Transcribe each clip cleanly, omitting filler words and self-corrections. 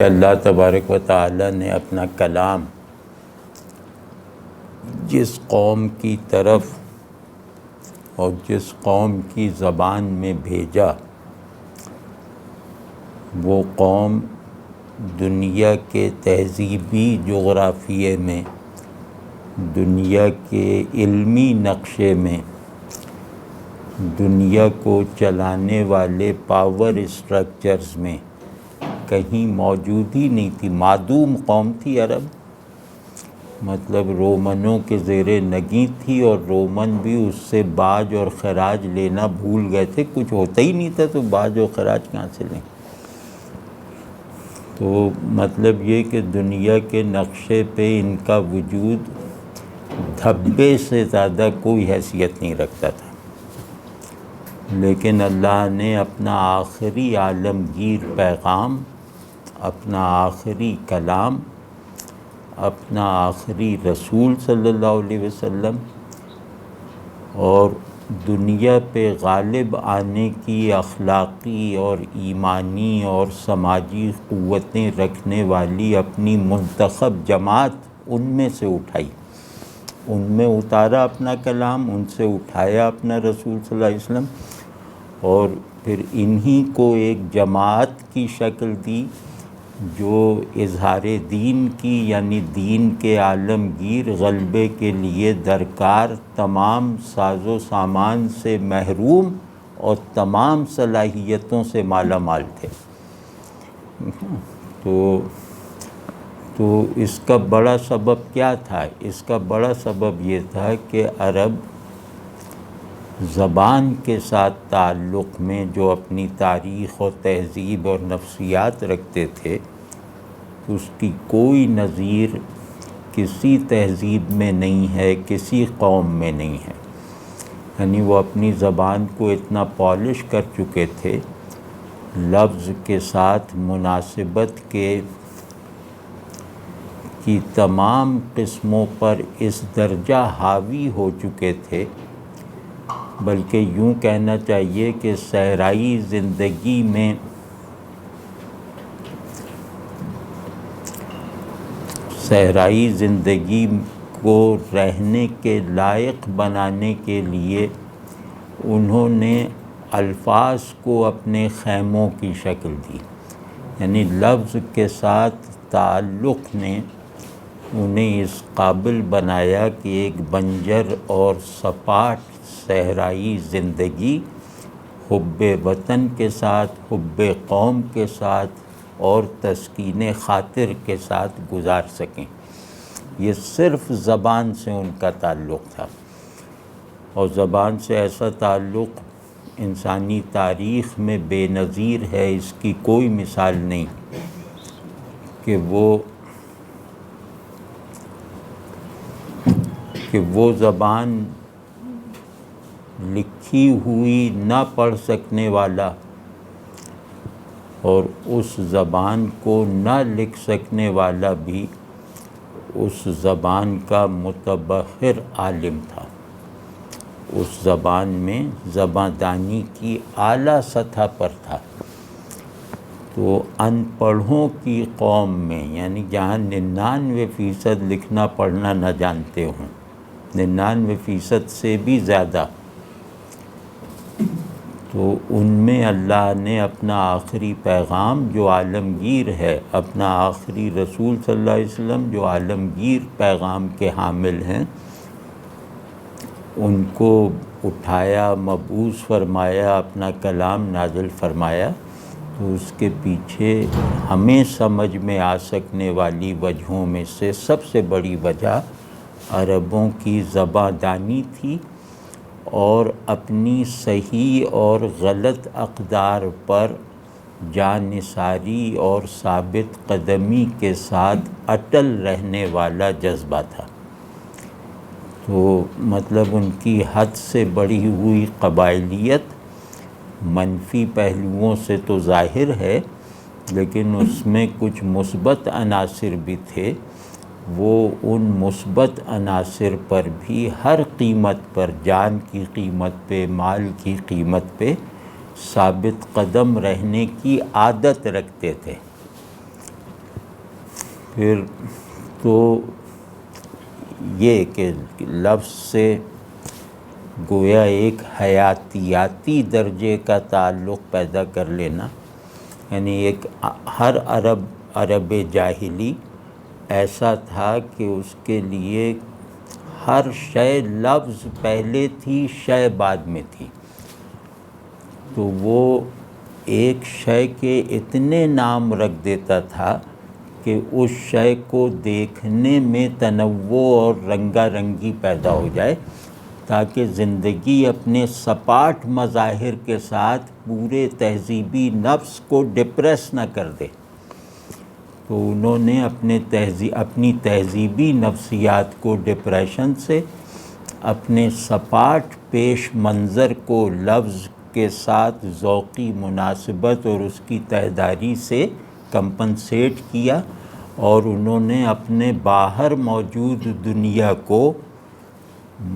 اللہ تبارک و تعالی نے اپنا کلام جس قوم کی طرف اور جس قوم کی زبان میں بھیجا، وہ قوم دنیا کے تہذیبی جغرافیے میں، دنیا کے علمی نقشے میں، دنیا کو چلانے والے پاور اسٹرکچرز میں کہیں موجود ہی نہیں تھی۔ معدوم قوم تھی عرب، مطلب رومنوں کے زیر نگیں تھی، اور رومن بھی اس سے باج اور خراج لینا بھول گئے تھے۔ کچھ ہوتا ہی نہیں تھا تو باج اور خراج کہاں سے لیں؟ تو مطلب یہ کہ دنیا کے نقشے پہ ان کا وجود دھبے سے زیادہ کوئی حیثیت نہیں رکھتا تھا، لیکن اللہ نے اپنا آخری عالمگیر پیغام، اپنا آخری کلام، اپنا آخری رسول صلی اللہ علیہ وسلم اور دنیا پہ غالب آنے کی اخلاقی اور ایمانی اور سماجی قوتیں رکھنے والی اپنی منتخب جماعت ان میں سے اٹھائی، ان میں اتارا اپنا کلام، ان سے اٹھایا اپنا رسول صلی اللہ علیہ وسلم، اور پھر انہی کو ایک جماعت کی شکل دی جو اظہار دین کی، یعنی دین کے عالمگیر غلبے کے لیے درکار تمام ساز و سامان سے محروم اور تمام صلاحیتوں سے مالا مال تھے۔ تو اس کا بڑا سبب کیا تھا؟ اس کا بڑا سبب یہ تھا کہ عرب زبان کے ساتھ تعلق میں جو اپنی تاریخ اور تہذیب اور نفسیات رکھتے تھے، اس کی کوئی نظیر کسی تہذیب میں نہیں ہے، کسی قوم میں نہیں ہے۔ یعنی وہ اپنی زبان کو اتنا پالش کر چکے تھے، لفظ کے ساتھ مناسبت کی تمام قسموں پر اس درجہ حاوی ہو چکے تھے، بلکہ یوں کہنا چاہیے کہ صحرائی زندگی کو رہنے کے لائق بنانے کے لیے انہوں نے الفاظ کو اپنے خیموں کی شکل دی۔ یعنی لفظ کے ساتھ تعلق نے انہیں اس قابل بنایا کہ ایک بنجر اور سپاٹ صحرائی زندگی حب وطن کے ساتھ، حب قوم کے ساتھ اور تسکین خاطر کے ساتھ گزار سکیں۔ یہ صرف زبان سے ان کا تعلق تھا، اور زبان سے ایسا تعلق انسانی تاریخ میں بے نظیر ہے، اس کی کوئی مثال نہیں کہ وہ زبان لکھی ہوئی نہ پڑھ سکنے والا اور اس زبان کو نہ لکھ سکنے والا بھی اس زبان کا متبحر عالم تھا۔ اس زبان میں زباں دانی کی اعلیٰ سطح پر تھا۔ تو ان پڑھوں کی قوم میں، یعنی جہاں 99% لکھنا پڑھنا نہ جانتے ہوں، 99% سے بھی زیادہ، تو ان میں اللہ نے اپنا آخری پیغام جو عالمگیر ہے، اپنا آخری رسول صلی اللہ علیہ وسلم جو عالمگیر پیغام کے حامل ہیں، ان کو اٹھایا، مبعوث فرمایا، اپنا کلام نازل فرمایا۔ تو اس کے پیچھے ہمیں سمجھ میں آ سکنے والی وجہوں میں سے سب سے بڑی وجہ عربوں کی زباں دانی تھی، اور اپنی صحیح اور غلط اقدار پر جانثاری اور ثابت قدمی کے ساتھ اٹل رہنے والا جذبہ تھا۔ تو مطلب ان کی حد سے بڑھی ہوئی قبائلیت منفی پہلوؤں سے تو ظاہر ہے، لیکن اس میں کچھ مثبت عناصر بھی تھے۔ وہ ان مثبت عناصر پر بھی ہر قیمت پر، جان کی قیمت پہ، مال کی قیمت پہ ثابت قدم رہنے کی عادت رکھتے تھے۔ پھر تو یہ کہ لفظ سے گویا ایک حیاتیاتی درجے کا تعلق پیدا کر لینا، یعنی ایک ہر عرب جاہلی ایسا تھا کہ اس کے لیے ہر شے لفظ پہلے تھی، شے بعد میں تھی، تو وہ ایک شے کے اتنے نام رکھ دیتا تھا کہ اس شے کو دیکھنے میں تنوع اور رنگا رنگی پیدا ہو جائے، تاکہ زندگی اپنے سپاٹ مظاہر کے ساتھ پورے تہذیبی نفس کو ڈپریس نہ کر دے۔ تو انہوں نے اپنی تہذیبی نفسیات کو ڈپریشن سے، اپنے سپاٹ پیش منظر کو لفظ کے ساتھ ذوقی مناسبت اور اس کی تہداری سے کمپنسیٹ کیا، اور انہوں نے اپنے باہر موجود دنیا کو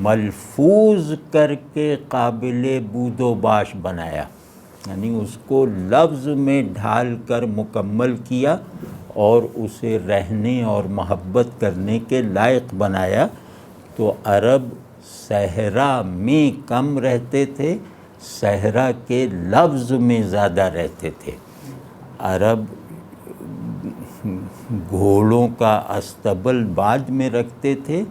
ملفوظ کر کے قابل بود و باش بنایا، یعنی اس کو لفظ میں ڈھال کر مکمل کیا اور اسے رہنے اور محبت کرنے کے لائق بنایا۔ تو عرب صحرا میں کم رہتے تھے، صحرا کے لفظ میں زیادہ رہتے تھے۔ عرب گھوڑوں کا استبل بعد میں رکھتے تھے،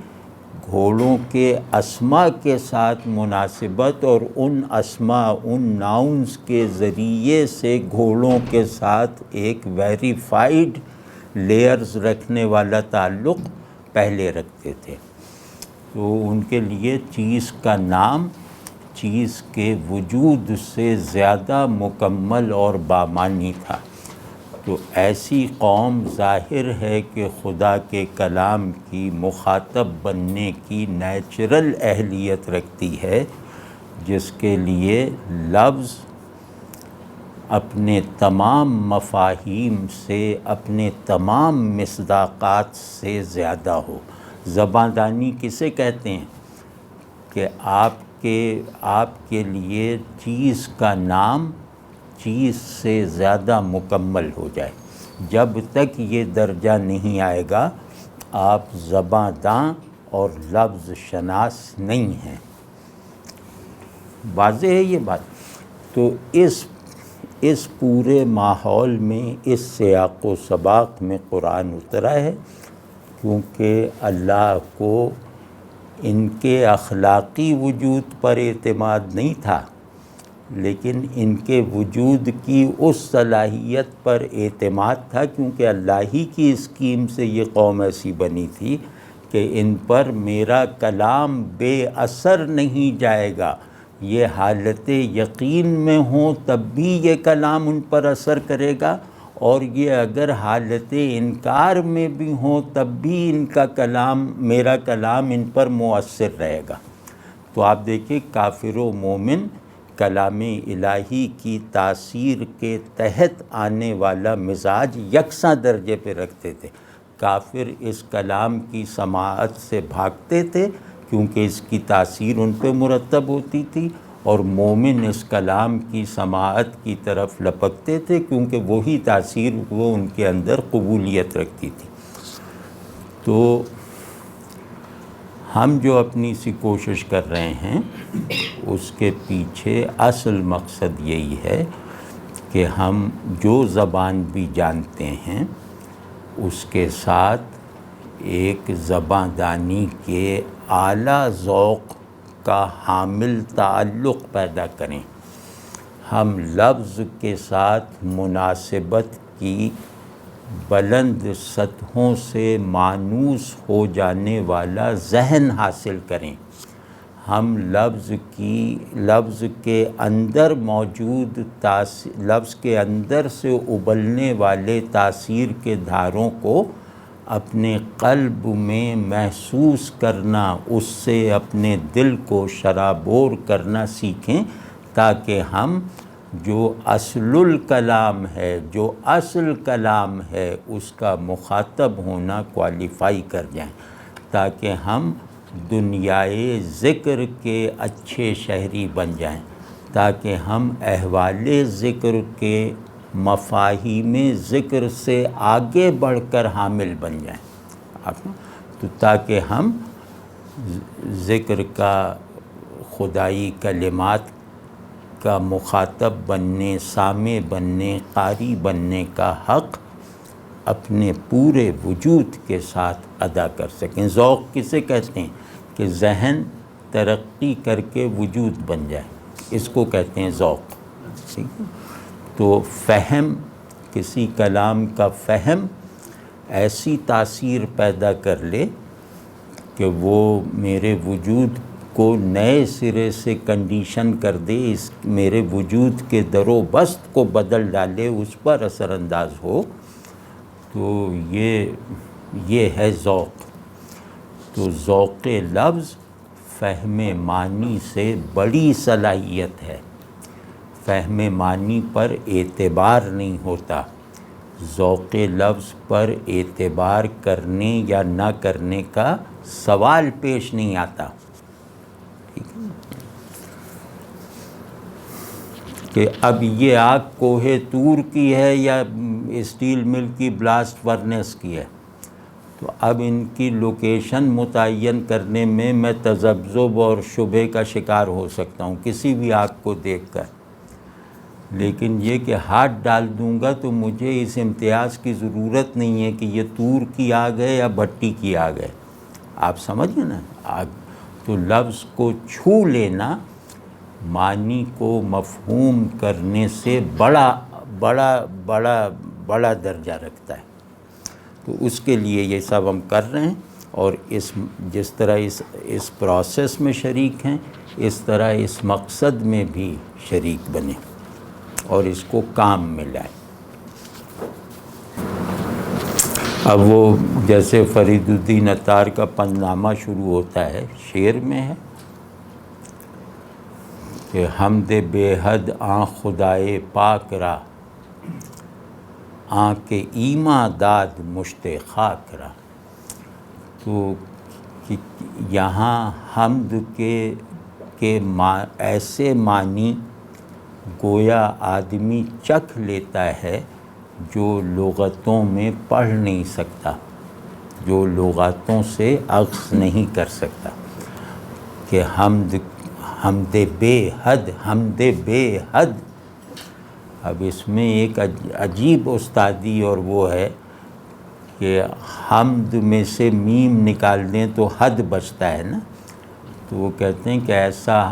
گھوڑوں کے اسما کے ساتھ مناسبت اور ان اسما، ان ناؤنز کے ذریعے سے گھوڑوں کے ساتھ ایک ویریفائڈ لیئرز رکھنے والا تعلق پہلے رکھتے تھے۔ تو ان کے لیے چیز کا نام چیز کے وجود سے زیادہ مکمل اور بامعنی تھا۔ تو ایسی قوم ظاہر ہے کہ خدا کے کلام کی مخاطب بننے کی نیچرل اہلیت رکھتی ہے، جس کے لیے لفظ اپنے تمام مفاہیم سے، اپنے تمام مصداقات سے زیادہ ہو۔ زباں دانی کسے کہتے ہیں؟ کہ آپ کے لیے چیز کا نام چیز سے زیادہ مکمل ہو جائے۔ جب تک یہ درجہ نہیں آئے گا، آپ زباں داں اور لفظ شناس نہیں ہیں۔ واضح ہے یہ بات؟ تو اس پورے ماحول میں، اس سیاق و سباق میں قرآن اترا ہے، کیونکہ اللہ کو ان کے اخلاقی وجود پر اعتماد نہیں تھا، لیکن ان کے وجود کی اس صلاحیت پر اعتماد تھا، کیونکہ اللہ ہی کی اسکیم سے یہ قوم ایسی بنی تھی کہ ان پر میرا کلام بے اثر نہیں جائے گا۔ یہ حالت یقین میں ہوں تب بھی یہ کلام ان پر اثر کرے گا، اور یہ اگر حالت انکار میں بھی ہوں تب بھی ان کا کلام، میرا کلام ان پر مؤثر رہے گا۔ تو آپ دیکھیں، کافر و مومن کلام الہی کی تاثیر کے تحت آنے والا مزاج یکساں درجے پہ رکھتے تھے۔ کافر اس کلام کی سماعت سے بھاگتے تھے کیونکہ اس کی تاثیر ان پہ مرتب ہوتی تھی، اور مومن اس کلام کی سماعت کی طرف لپکتے تھے کیونکہ وہی تاثیر وہ ان کے اندر قبولیت رکھتی تھی۔ تو ہم جو اپنی سی کوشش کر رہے ہیں، اس کے پیچھے اصل مقصد یہی ہے کہ ہم جو زبان بھی جانتے ہیں اس کے ساتھ ایک زباں دانی کے اعلیٰ ذوق کا حامل تعلق پیدا کریں۔ ہم لفظ کے ساتھ مناسبت کی بلند سطحوں سے مانوس ہو جانے والا ذہن حاصل کریں۔ ہم لفظ کے اندر موجود لفظ کے اندر سے ابلنے والے تاثیر کے دھاروں کو اپنے قلب میں محسوس کرنا، اس سے اپنے دل کو شرابور کرنا سیکھیں، تاکہ ہم جو اصل الکلام ہے اس کا مخاطب ہونا کوالیفائی کر جائیں، تاکہ ہم دنیائے ذکر کے اچھے شہری بن جائیں، تاکہ ہم احوال ذکر کے مفاہیم ذکر سے آگے بڑھ کر حامل بن جائیں، تو تاکہ ہم ذکر کا، خدائی کلمات کا مخاطب بننے، سامع بننے، قاری بننے کا حق اپنے پورے وجود کے ساتھ ادا کر سکیں۔ ذوق کسے کہتے ہیں؟ کہ ذہن ترقی کر کے وجود بن جائے، اس کو کہتے ہیں ذوق۔ ٹھیک ہے؟ تو فہم، کسی کلام کا فہم ایسی تاثیر پیدا کر لے کہ وہ میرے وجود کو نئے سرے سے کنڈیشن کر دے، اس میرے وجود کے در و بست کو بدل ڈالے، اس پر اثر انداز ہو، تو یہ ہے ذوق۔ تو ذوق لفظ فہم معنی سے بڑی صلاحیت ہے۔ فہم معنی پر اعتبار نہیں ہوتا، ذوق لفظ پر اعتبار کرنے یا نہ کرنے کا سوال پیش نہیں آتا۔ ٹھیک ہے؟ کہ اب یہ آگ کوہ طور کی ہے یا اسٹیل مل کی بلاسٹ فرنس کی ہے، تو اب ان کی لوکیشن متعین کرنے میں میں تذبذب اور شبہ کا شکار ہو سکتا ہوں کسی بھی آگ کو دیکھ کر، لیکن یہ کہ ہاتھ ڈال دوں گا تو مجھے اس امتیاز کی ضرورت نہیں ہے کہ یہ طور کی آگ ہے یا بھٹی کی آگ ہے۔ آپ سمجھیں نا آگ، تو لفظ کو چھو لینا معنی کو مفہوم کرنے سے بڑا بڑا بڑا بڑا درجہ رکھتا ہے۔ تو اس کے لیے یہ سب ہم کر رہے ہیں، اور جس طرح اس پروسیس میں شریک ہیں، اس طرح اس مقصد میں بھی شریک بنیں اور اس کو کام میں لائیں۔ اب وہ جیسے فرید الدین عطار کا پننامہ شروع ہوتا ہے، شعر میں ہے کہ حمد بے حد آن خدائے پاک را، آن کے ایماں داد مشت خاک را۔ تو یہاں حمد کے ایسے معنی گویا آدمی چکھ لیتا ہے جو لغتوں میں پڑھ نہیں سکتا، جو لغتوں سے اخذ نہیں کر سکتا، کہ حمد بے حد، حمد بے حد۔ اب اس میں ایک عجیب استادی اور وہ ہے کہ حمد میں سے میم نکال دیں تو حد بچتا ہے نا، تو وہ کہتے ہیں کہ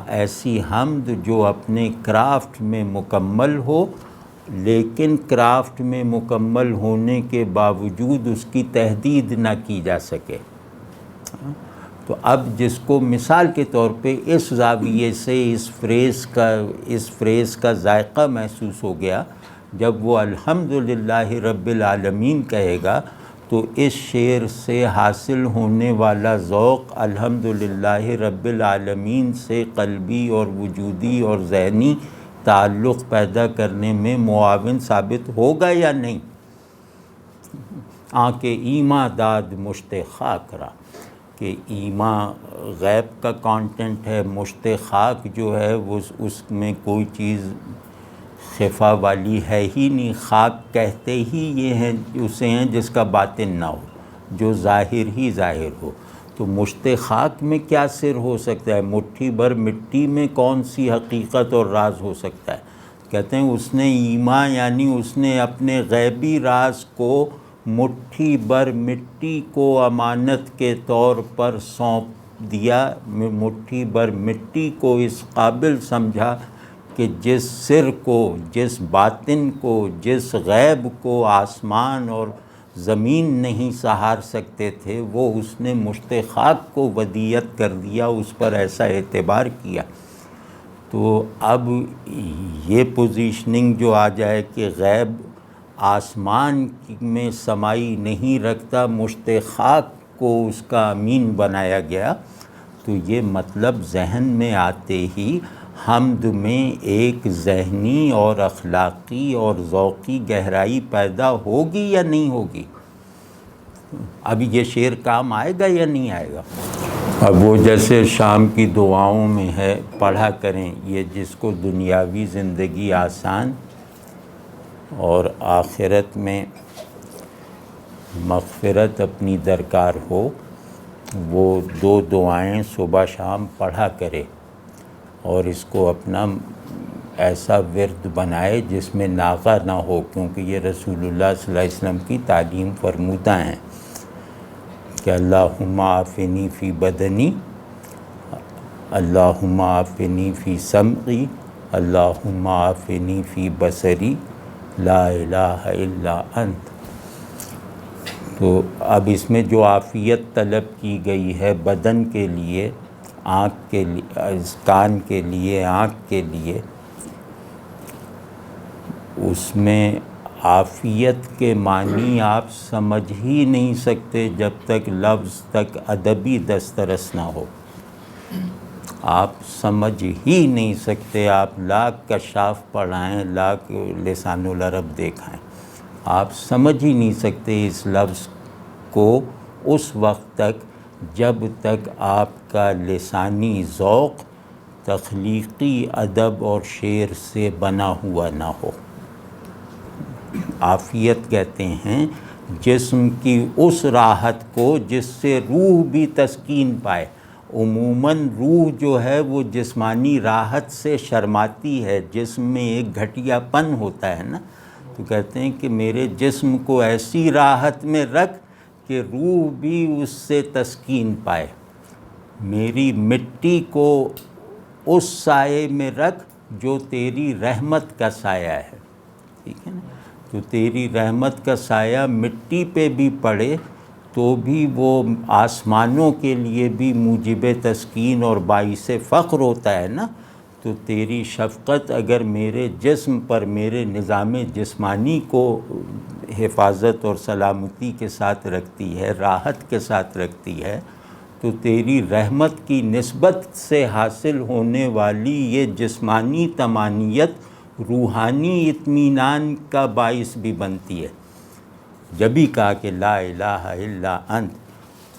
ایسی حمد جو اپنے کرافٹ میں مکمل ہو، لیکن کرافٹ میں مکمل ہونے کے باوجود اس کی تحدید نہ کی جا سکے۔ تو اب جس کو مثال کے طور پہ اس زاویے سے اس فریز کا ذائقہ محسوس ہو گیا، جب وہ الحمدللہ رب العالمین کہے گا تو اس شعر سے حاصل ہونے والا ذوق الحمدللہ رب العالمین سے قلبی اور وجودی اور ذہنی تعلق پیدا کرنے میں معاون ثابت ہوگا یا نہیں؟ آنکہ ایماں داد مشت خاک را، کہ ایماں غیب کا کانٹینٹ ہے، مشت خاک جو ہے وہ اس میں کوئی چیز خفا والی ہے ہی نہیں۔ خاک کہتے ہی یہ ہیں اسے ہیں جس کا باطن نہ ہو، جو ظاہر ہی ظاہر ہو۔ تو مشت خاک میں کیا سر ہو سکتا ہے؟ مٹھی بھر مٹی میں کون سی حقیقت اور راز ہو سکتا ہے؟ کہتے ہیں اس نے ایمان، یعنی اس نے اپنے غیبی راز کو مٹھی بھر مٹی کو امانت کے طور پر سونپ دیا، مٹھی بھر مٹی کو اس قابل سمجھا کہ جس سر کو، جس باطن کو، جس غیب کو آسمان اور زمین نہیں سہار سکتے تھے، وہ اس نے مشت خاک کو ودیعت کر دیا، اس پر ایسا اعتبار کیا۔ تو اب یہ پوزیشننگ جو آ جائے کہ غیب آسمان میں سمائی نہیں رکھتا، مشت خاک کو اس کا امین بنایا گیا، تو یہ مطلب ذہن میں آتے ہی حمد میں ایک ذہنی اور اخلاقی اور ذوقی گہرائی پیدا ہوگی یا نہیں ہوگی؟ اب یہ شعر کام آئے گا یا نہیں آئے گا؟ اب وہ جیسے شام کی دعاؤں میں ہے، پڑھا کریں یہ جس کو دنیاوی زندگی آسان اور آخرت میں مغفرت اپنی درکار ہو، وہ 2 دعائیں صبح شام پڑھا کرے اور اس کو اپنا ایسا ورد بنائے جس میں ناغہ نہ ہو، کیونکہ یہ رسول اللہ صلی اللہ علیہ وسلم کی تعلیم فرمودہ ہیں کہ اللہم عافنی فی بدنی، اللہم عافنی فی سمعی، اللہم عافنی فی بصری، لا الہ الا انت۔ تو اب اس میں جو عافیت طلب کی گئی ہے بدن کے لیے، آنکھ کے لیے، کان کے لیے، آنکھ کے لیے، اس میں عافیت کے معنی آپ سمجھ ہی نہیں سکتے جب تک لفظ تک ادبی دسترس نہ ہو۔ آپ سمجھ ہی نہیں سکتے، آپ لاکھ کشاف پڑھائیں، لاکھ لسان العرب دیکھائیں، آپ سمجھ ہی نہیں سکتے اس لفظ کو اس وقت تک جب تک آپ کا لسانی ذوق تخلیقی ادب اور شعر سے بنا ہوا نہ ہو۔ عافیت کہتے ہیں جسم کی اس راحت کو جس سے روح بھی تسکین پائے۔ عموماً روح جو ہے وہ جسمانی راحت سے شرماتی ہے، جسم میں ایک گھٹیا پن ہوتا ہے نا، تو کہتے ہیں کہ میرے جسم کو ایسی راحت میں رکھ کہ روح بھی اس سے تسکین پائے، میری مٹی کو اس سائے میں رکھ جو تیری رحمت کا سایہ ہے، ٹھیک ہے نا؟ تو تیری رحمت کا سایہ مٹی پہ بھی پڑے تو بھی وہ آسمانوں کے لیے بھی موجب تسکین اور باعث فخر ہوتا ہے نا۔ تو تیری شفقت اگر میرے جسم پر، میرے نظام جسمانی کو حفاظت اور سلامتی کے ساتھ رکھتی ہے، راحت کے ساتھ رکھتی ہے، تو تیری رحمت کی نسبت سے حاصل ہونے والی یہ جسمانی طمانینت روحانی اطمینان کا باعث بھی بنتی ہے۔ جبھی کہا کہ لا الہ الا انت،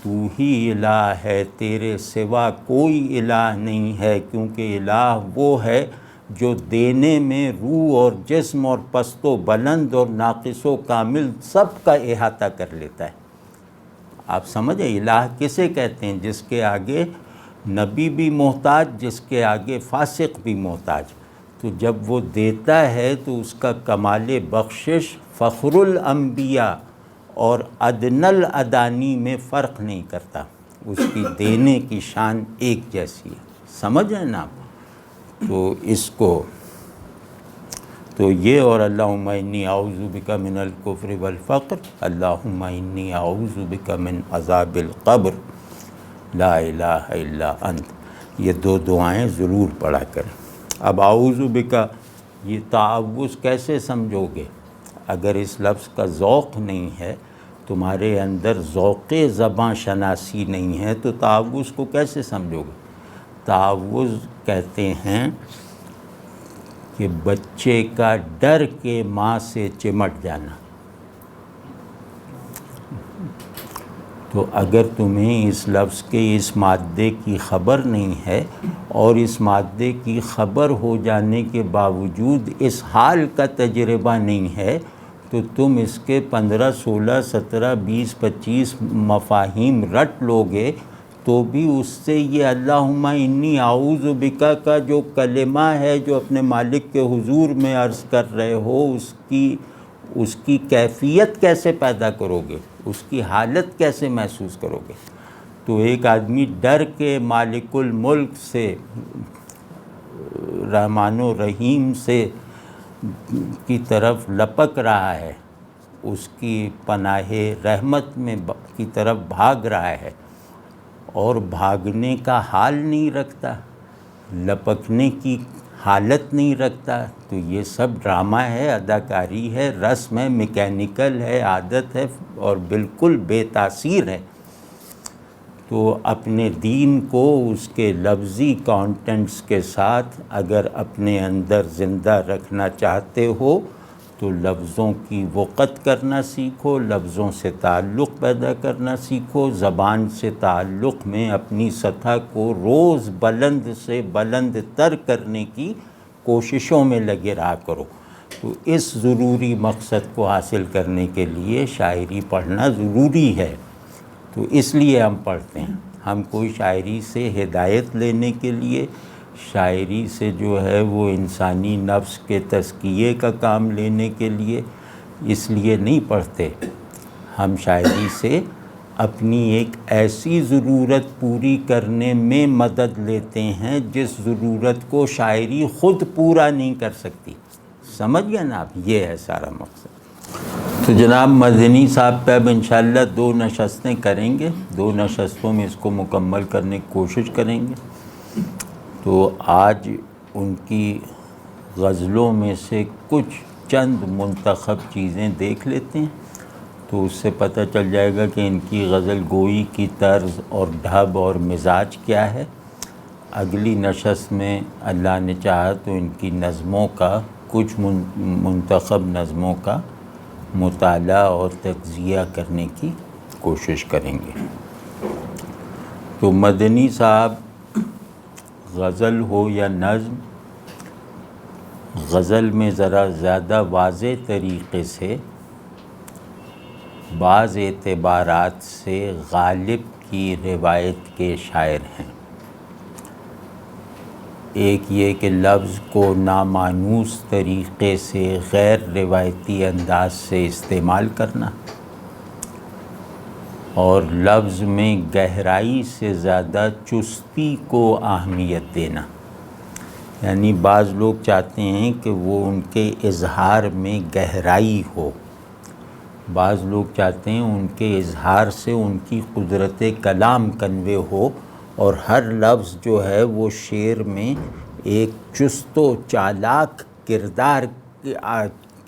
تو ہی الہ ہے، تیرے سوا کوئی الہ نہیں ہے، کیونکہ الہ وہ ہے جو دینے میں روح اور جسم اور پست و بلند اور ناقص و کامل سب کا احاطہ کر لیتا ہے۔ آپ سمجھیں الہ کسے کہتے ہیں؟ جس کے آگے نبی بھی محتاج، جس کے آگے فاسق بھی محتاج۔ تو جب وہ دیتا ہے تو اس کا کمال بخشش فخر الانبیاء اور ادنی الادانی میں فرق نہیں کرتا، اس کی دینے کی شان ایک جیسی ہے۔ سمجھ رہے ہیں نا آپ؟ تو اس کو تو یہ اور اللہم انی اعوذ بک من الکفر والفقر، اللہم انی اعوذ بک من عذاب القبر، لا الہ الا انت، یہ 2 دعائیں ضرور پڑھا کریں۔ اب اعوذ بک یہ تعوذ کیسے سمجھو گے؟ اگر اس لفظ کا ذوق نہیں ہے، تمہارے اندر ذوق زباں شناسی نہیں ہے، تو تعوذ کو کیسے سمجھو گے؟ تعوذ کہتے ہیں کہ بچے کا ڈر کے ماں سے چمٹ جانا۔ تو اگر تمہیں اس لفظ کے اس مادے کی خبر نہیں ہے اور اس مادے کی خبر ہو جانے کے باوجود اس حال کا تجربہ نہیں ہے، تو تم اس کے 15 16 17 20 25 مفاہیم رٹ لوگے تو بھی اس سے یہ اللہم انی اعوذ بک کا جو کلمہ ہے جو اپنے مالک کے حضور میں عرض کر رہے ہو، اس کی کیفیت کیسے پیدا کرو گے، اس کی حالت کیسے محسوس کرو گے؟ تو ایک آدمی ڈر کے مالک الملک سے، رحمان و رحیم سے کی طرف لپک رہا ہے، اس کی پناہ رحمت میں کی طرف بھاگ رہا ہے اور بھاگنے کا حال نہیں رکھتا، لپکنے کی حالت نہیں رکھتا، تو یہ سب ڈرامہ ہے، اداکاری ہے، رسم ہے، میکینیکل ہے، عادت ہے اور بالکل بے تاثیر ہے۔ تو اپنے دین کو اس کے لفظی کانٹینٹس کے ساتھ اگر اپنے اندر زندہ رکھنا چاہتے ہو تو لفظوں کی وقت کرنا سیکھو، لفظوں سے تعلق پیدا کرنا سیکھو، زبان سے تعلق میں اپنی سطح کو روز بلند سے بلند تر کرنے کی کوششوں میں لگے رہا کرو۔ تو اس ضروری مقصد کو حاصل کرنے کے لیے شاعری پڑھنا ضروری ہے، تو اس لیے ہم پڑھتے ہیں۔ ہم کوئی شاعری سے ہدایت لینے کے لیے، شاعری سے جو ہے وہ انسانی نفس کے تزکیے کا کام لینے کے لیے اس لیے نہیں پڑھتے۔ ہم شاعری سے اپنی ایک ایسی ضرورت پوری کرنے میں مدد لیتے ہیں جس ضرورت کو شاعری خود پورا نہیں کر سکتی۔ سمجھ گئے نا آپ؟ یہ ہے سارا مقصد۔ تو جناب مدنی صاحب پہ اب انشاءاللہ 2 نشستیں کریں گے، 2 نشستوں میں اس کو مکمل کرنے کی کوشش کریں گے۔ تو آج ان کی غزلوں میں سے کچھ چند منتخب چیزیں دیکھ لیتے ہیں، تو اس سے پتہ چل جائے گا کہ ان کی غزل گوئی کی طرز اور ڈھب اور مزاج کیا ہے۔ اگلی نشست میں اللہ نے چاہا تو ان کی نظموں کا، کچھ منتخب نظموں کا مطالعہ اور تجزیہ کرنے کی کوشش کریں گے۔ تو مدنی صاحب غزل ہو یا نظم، غزل میں ذرا زیادہ واضح طریقے سے بعض اعتبارات سے غالب کی روایت کے شاعر ہیں۔ ایک یہ کہ لفظ کو نامانوس طریقے سے غیر روایتی انداز سے استعمال کرنا، اور لفظ میں گہرائی سے زیادہ چستی کو اہمیت دینا۔ یعنی بعض لوگ چاہتے ہیں کہ وہ ان کے اظہار میں گہرائی ہو، بعض لوگ چاہتے ہیں ان کے اظہار سے ان کی قدرت کلام کنوے ہو، اور ہر لفظ جو ہے وہ شعر میں ایک چست و چالاک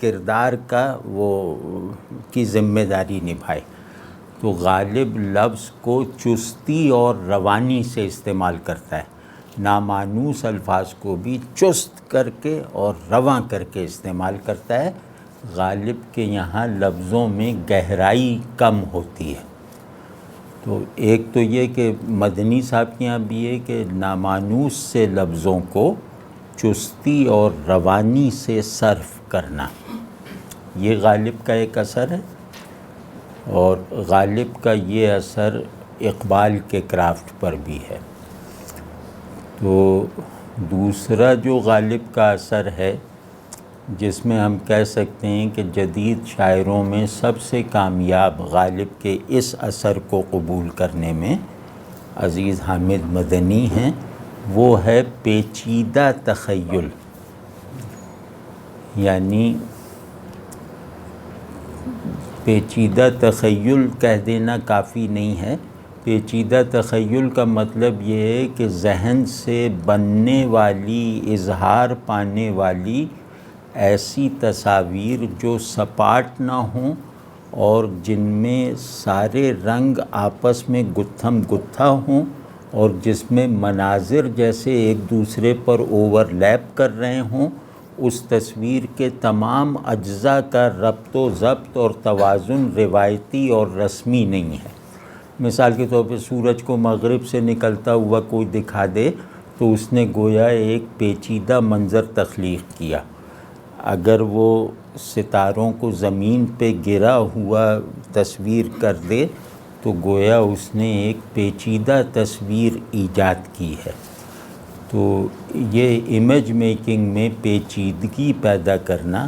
کردار کا وہ کی ذمہ داری نبھائے۔ تو غالب لفظ کو چستی اور روانی سے استعمال کرتا ہے، نامانوس الفاظ کو بھی چست کر کے اور رواں کر کے استعمال کرتا ہے۔ غالب کے یہاں لفظوں میں گہرائی کم ہوتی ہے۔ تو ایک تو یہ کہ مدنی صاحب کے یہاں بھی ہے کہ نامانوس سے لفظوں کو چستی اور روانی سے صرف کرنا، یہ غالب کا ایک اثر ہے۔ اور غالب کا یہ اثر اقبال کے کرافٹ پر بھی ہے۔ تو دوسرا جو غالب کا اثر ہے، جس میں ہم کہہ سکتے ہیں کہ جدید شاعروں میں سب سے کامیاب غالب کے اس اثر کو قبول کرنے میں عزیز حامد مدنی ہیں، وہ ہے پیچیدہ تخیل۔ یعنی پیچیدہ تخیل کہہ دینا کافی نہیں ہے۔ پیچیدہ تخیل کا مطلب یہ ہے کہ ذہن سے بننے والی، اظہار پانے والی ایسی تصاویر جو سپاٹ نہ ہوں اور جن میں سارے رنگ آپس میں گتھم گتھا ہوں، اور جس میں مناظر جیسے ایک دوسرے پر اوور لیپ کر رہے ہوں، اس تصویر کے تمام اجزاء کا ربط و ضبط اور توازن روایتی اور رسمی نہیں ہے۔ مثال کے طور پہ سورج کو مغرب سے نکلتا ہوا کوئی دکھا دے تو اس نے گویا ایک پیچیدہ منظر تخلیق کیا۔ اگر وہ ستاروں کو زمین پہ گرا ہوا تصویر کر دے تو گویا اس نے ایک پیچیدہ تصویر ایجاد کی ہے۔ تو یہ امیج میکنگ میں پیچیدگی پیدا کرنا،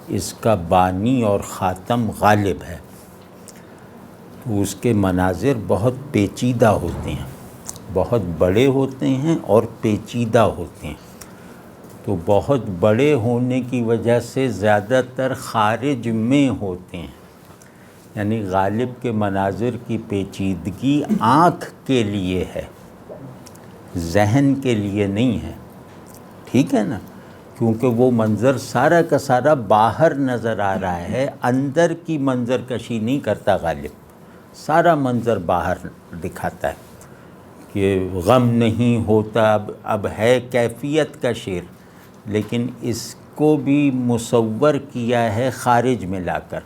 اس کا بانی اور خاتم غالب ہے۔ تو اس کے مناظر بہت پیچیدہ ہوتے ہیں، بہت بڑے ہوتے ہیں اور پیچیدہ ہوتے ہیں۔ تو بہت بڑے ہونے کی وجہ سے زیادہ تر خارج میں ہوتے ہیں۔ یعنی غالب کے مناظر کی پیچیدگی آنکھ کے لیے ہے، ذہن کے لیے نہیں ہے، ٹھیک ہے نا؟ کیونکہ وہ منظر سارا کا سارا باہر نظر آ رہا ہے، اندر کی منظر کشی نہیں کرتا غالب، سارا منظر باہر دکھاتا ہے کہ غم نہیں ہوتا، اب ہے کیفیت کا شعر، لیکن اس کو بھی مصور کیا ہے خارج میں لا کر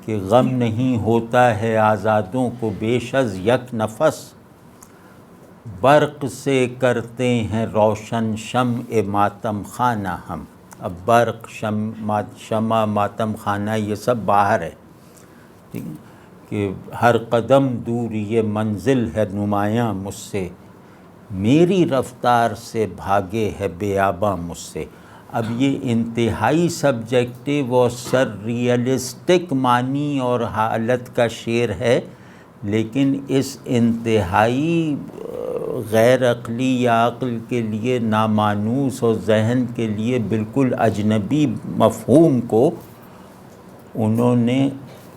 کہ غم نہیں ہوتا ہے آزادوں کو بیش از یک نفس، برق سے کرتے ہیں روشن شمع ماتم خانہ ہم۔ اب برق، شمع، ماتم خانہ، یہ سب باہر ہے، ٹھیک ہے، کہ ہر قدم دور یہ منزل ہے نمایاں مجھ سے، میری رفتار سے بھاگے ہے بیاباں مجھ سے۔ اب یہ انتہائی سبجیکٹیو اور سر ریئلسٹک معنی اور حالت کا شعر ہے، لیکن اس انتہائی غیر عقلی یا عقل کے لیے نامانوس اور ذہن کے لیے بالکل اجنبی مفہوم کو انہوں نے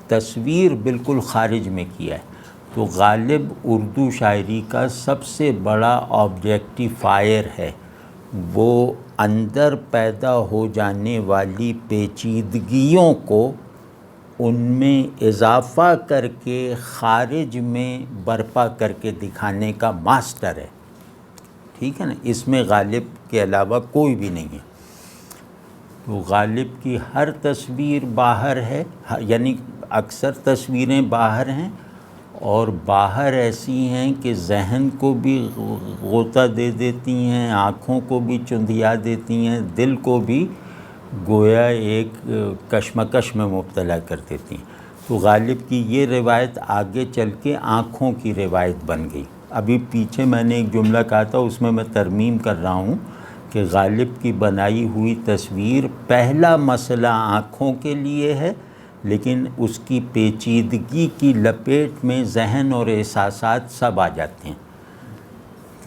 تصویر بالکل خارج میں کیا ہے۔ تو غالب اردو شاعری کا سب سے بڑا آبجیکٹیفائر ہے، وہ اندر پیدا ہو جانے والی پیچیدگیوں کو ان میں اضافہ کر کے خارج میں برپا کر کے دکھانے کا ماسٹر ہے، ٹھیک ہے نا، اس میں غالب کے علاوہ کوئی بھی نہیں ہے۔ تو غالب کی ہر تصویر باہر ہے، یعنی اکثر تصویریں باہر ہیں، اور باہر ایسی ہیں کہ ذہن کو بھی غوطہ دے دیتی ہیں، آنکھوں کو بھی چندھیا دیتی ہیں، دل کو بھی گویا ایک کشمکش میں مبتلا کر دیتی ہیں۔ تو غالب کی یہ روایت آگے چل کے آنکھوں کی روایت بن گئی۔ ابھی پیچھے میں نے ایک جملہ کہا تھا، اس میں ترمیم کر رہا ہوں کہ غالب کی بنائی ہوئی تصویر پہلا مسئلہ آنکھوں کے لیے ہے، لیکن اس کی پیچیدگی کی لپیٹ میں ذہن اور احساسات سب آ جاتے ہیں،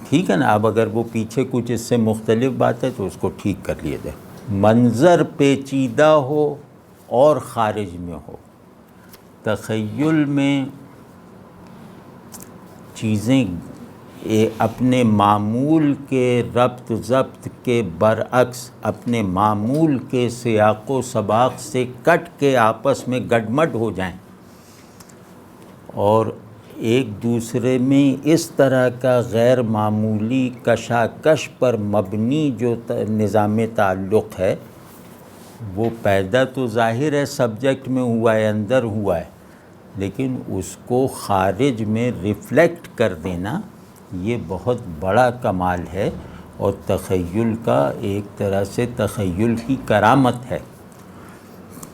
ٹھیک ہے نا۔ اب اگر وہ پیچھے کچھ اس سے مختلف بات ہے تو اس کو ٹھیک کر لیے جائے۔ منظر پیچیدہ ہو اور خارج میں ہو، تخیل میں چیزیں اپنے معمول کے ربط ضبط کے برعکس اپنے معمول کے سیاق و سباق سے کٹ کے آپس میں گڈمڈ ہو جائیں، اور ایک دوسرے میں اس طرح کا غیر معمولی کشاکش پر مبنی جو نظام تعلق ہے، وہ پیدا تو ظاہر ہے سبجیکٹ میں ہوا ہے، اندر ہوا ہے، لیکن اس کو خارج میں ریفلیکٹ کر دینا یہ بہت بڑا کمال ہے، اور تخیل کا ایک طرح سے تخیل کی کرامت ہے۔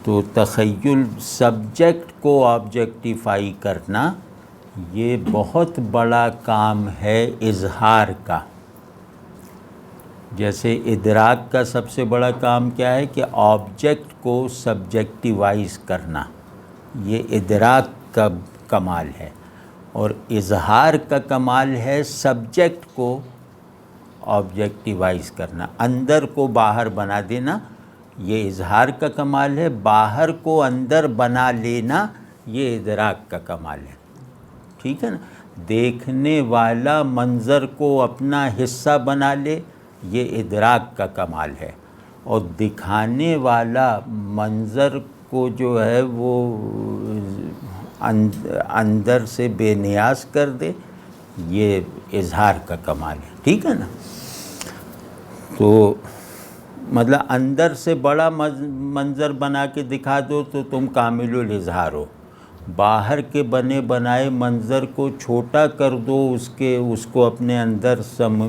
تو تخیل سبجیکٹ کو آبجیکٹیفائی کرنا یہ بہت بڑا کام ہے اظہار کا۔ جیسے ادراک کا سب سے بڑا کام کیا ہے کہ آبجیکٹ کو سبجیکٹیوائز کرنا، یہ ادراک کا کمال ہے، اور اظہار کا کمال ہے سبجیکٹ کو آبجیکٹیوائز کرنا، اندر کو باہر بنا دینا، یہ اظہار کا کمال ہے، باہر کو اندر بنا لینا یہ ادراک کا کمال ہے، ٹھیک ہے نا۔ دیکھنے والا منظر کو اپنا حصہ بنا لے یہ ادراک کا کمال ہے، اور دکھانے والا منظر کو جو ہے وہ اندر سے بے نیاز کر دے یہ اظہار کا کمال ہے، ٹھیک ہے نا۔ تو مطلب اندر سے بڑا منظر بنا کے دکھا دو تو تم کامل الاظہار ہو، باہر کے بنے بنائے منظر کو چھوٹا کر دو، اس کو اپنے اندر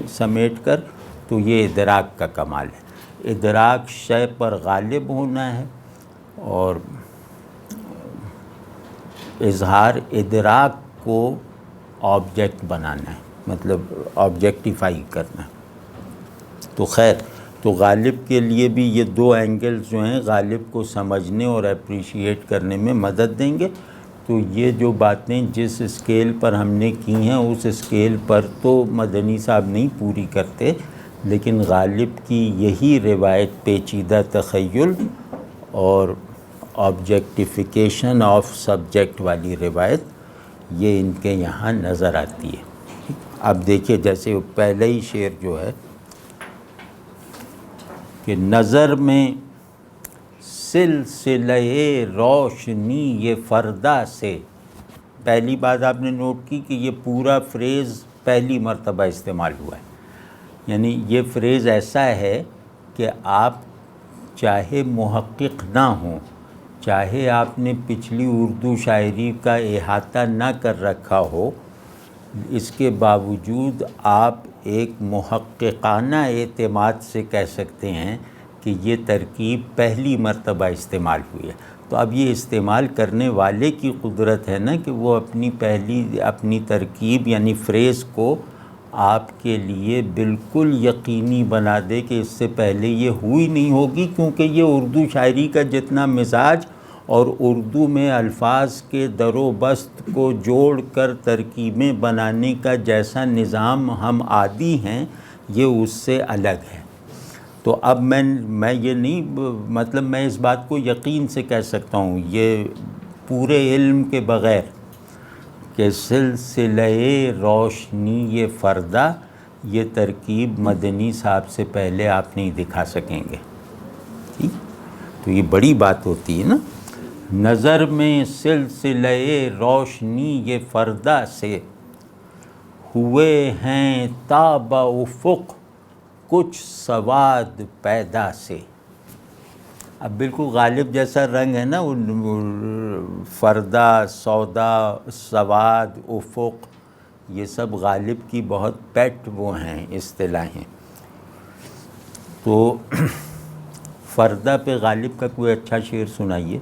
سمیٹ کر، تو یہ ادراک کا کمال ہے۔ ادراک شے پر غالب ہونا ہے، اور اظہار ادراک کو آبجیکٹ بنانا ہے، مطلب آبجیکٹیفائی کرنا۔ تو خیر، تو غالب کے لیے بھی یہ دو اینگلز جو ہیں غالب کو سمجھنے اور اپریشیٹ کرنے میں مدد دیں گے۔ تو یہ جو باتیں جس اسکیل پر ہم نے کی ہیں اس اسکیل پر تو مدنی صاحب نہیں پوری کرتے، لیکن غالب کی یہی روایت پیچیدہ تخیل اور آبجیکٹیفیکیشن آف سبجیکٹ والی روایت یہ ان کے یہاں نظر آتی ہے۔ اب دیکھیے جیسے پہلے ہی شعر جو ہے کہ نظر میں سلسلہ روشنی یہ فردا سے، پہلی بات آپ نے نوٹ کی کہ یہ پورا فریز پہلی مرتبہ استعمال ہوا ہے، یعنی یہ فریز ایسا ہے کہ آپ چاہے محقق نہ ہوں، چاہے آپ نے پچھلی اردو شاعری کا احاطہ نہ کر رکھا ہو، اس کے باوجود آپ ایک محققانہ اعتماد سے کہہ سکتے ہیں کہ یہ ترکیب پہلی مرتبہ استعمال ہوئی ہے۔ تو اب یہ استعمال کرنے والے کی قدرت ہے نا کہ وہ اپنی ترکیب یعنی فریز کو آپ کے لیے بالکل یقینی بنا دے کہ اس سے پہلے یہ ہوئی نہیں ہوگی، کیونکہ یہ اردو شاعری کا جتنا مزاج اور اردو میں الفاظ کے در و بست کو جوڑ کر ترکیبیں بنانے کا جیسا نظام ہم عادی ہیں، یہ اس سے الگ ہے۔ تو اب میں یہ نہیں مطلب میں اس بات کو یقین سے کہہ سکتا ہوں یہ پورے علم کے بغیر کہ سلسلہ روشنی یہ فردہ یہ ترکیب مدنی صاحب سے پہلے آپ نہیں دکھا سکیں گے، ٹھیک؟ تو یہ بڑی بات ہوتی ہے نا۔ نظر میں سلسلہ روشنی یہ فردہ سے ہوئے ہیں تاب افق کچھ سواد پیدا سے۔ اب بالکل غالب جیسا رنگ ہے نا، فردہ، سودا، سواد، افق، یہ سب غالب کی بہت پیٹ وہ ہیں اصطلاحیں۔ تو فردہ پہ غالب کا کوئی اچھا شعر سنائیے۔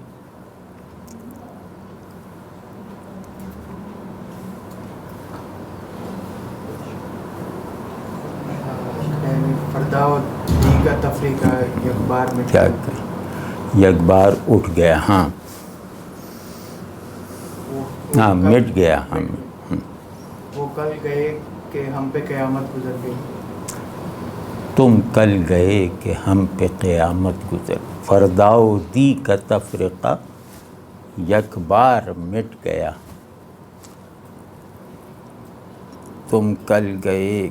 فردہ و دی کا تفریقہ یک بار میں کیا یک بار اٹھ گیا، ہاں ہاں مٹ گیا، ہاں وہ کل گئے کہ ہم پہ قیامت گزر گئی۔ تم کل گئے کہ ہم پہ قیامت گزر، فردہ و دی کا تفرقہ یک بار مٹ گیا، تم کل گئے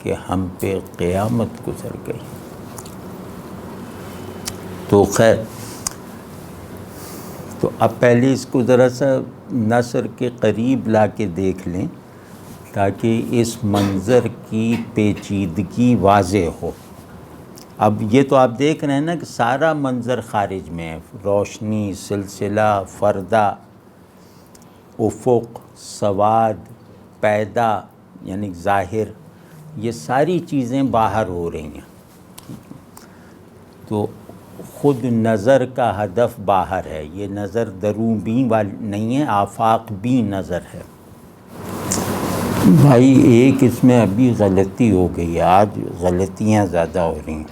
کہ ہم پہ قیامت گزر گئی۔ تو خیر، تو اب پہلے اس کو ذرا سا نثر کے قریب لا کے دیکھ لیں تاکہ اس منظر کی پیچیدگی واضح ہو۔ اب یہ تو آپ دیکھ رہے ہیں نا کہ سارا منظر خارج میں ہے، روشنی، سلسلہ، فردہ، افق، سواد، پیدا یعنی ظاہر، یہ ساری چیزیں باہر ہو رہی ہیں۔ تو خود نظر کا ہدف باہر ہے، یہ نظر دروں بین والی نہیں ہے، آفاق بین نظر ہے۔ بھائی ایک اس میں ابھی غلطی ہو گئی ہے، آج غلطیاں زیادہ ہو رہی ہیں۔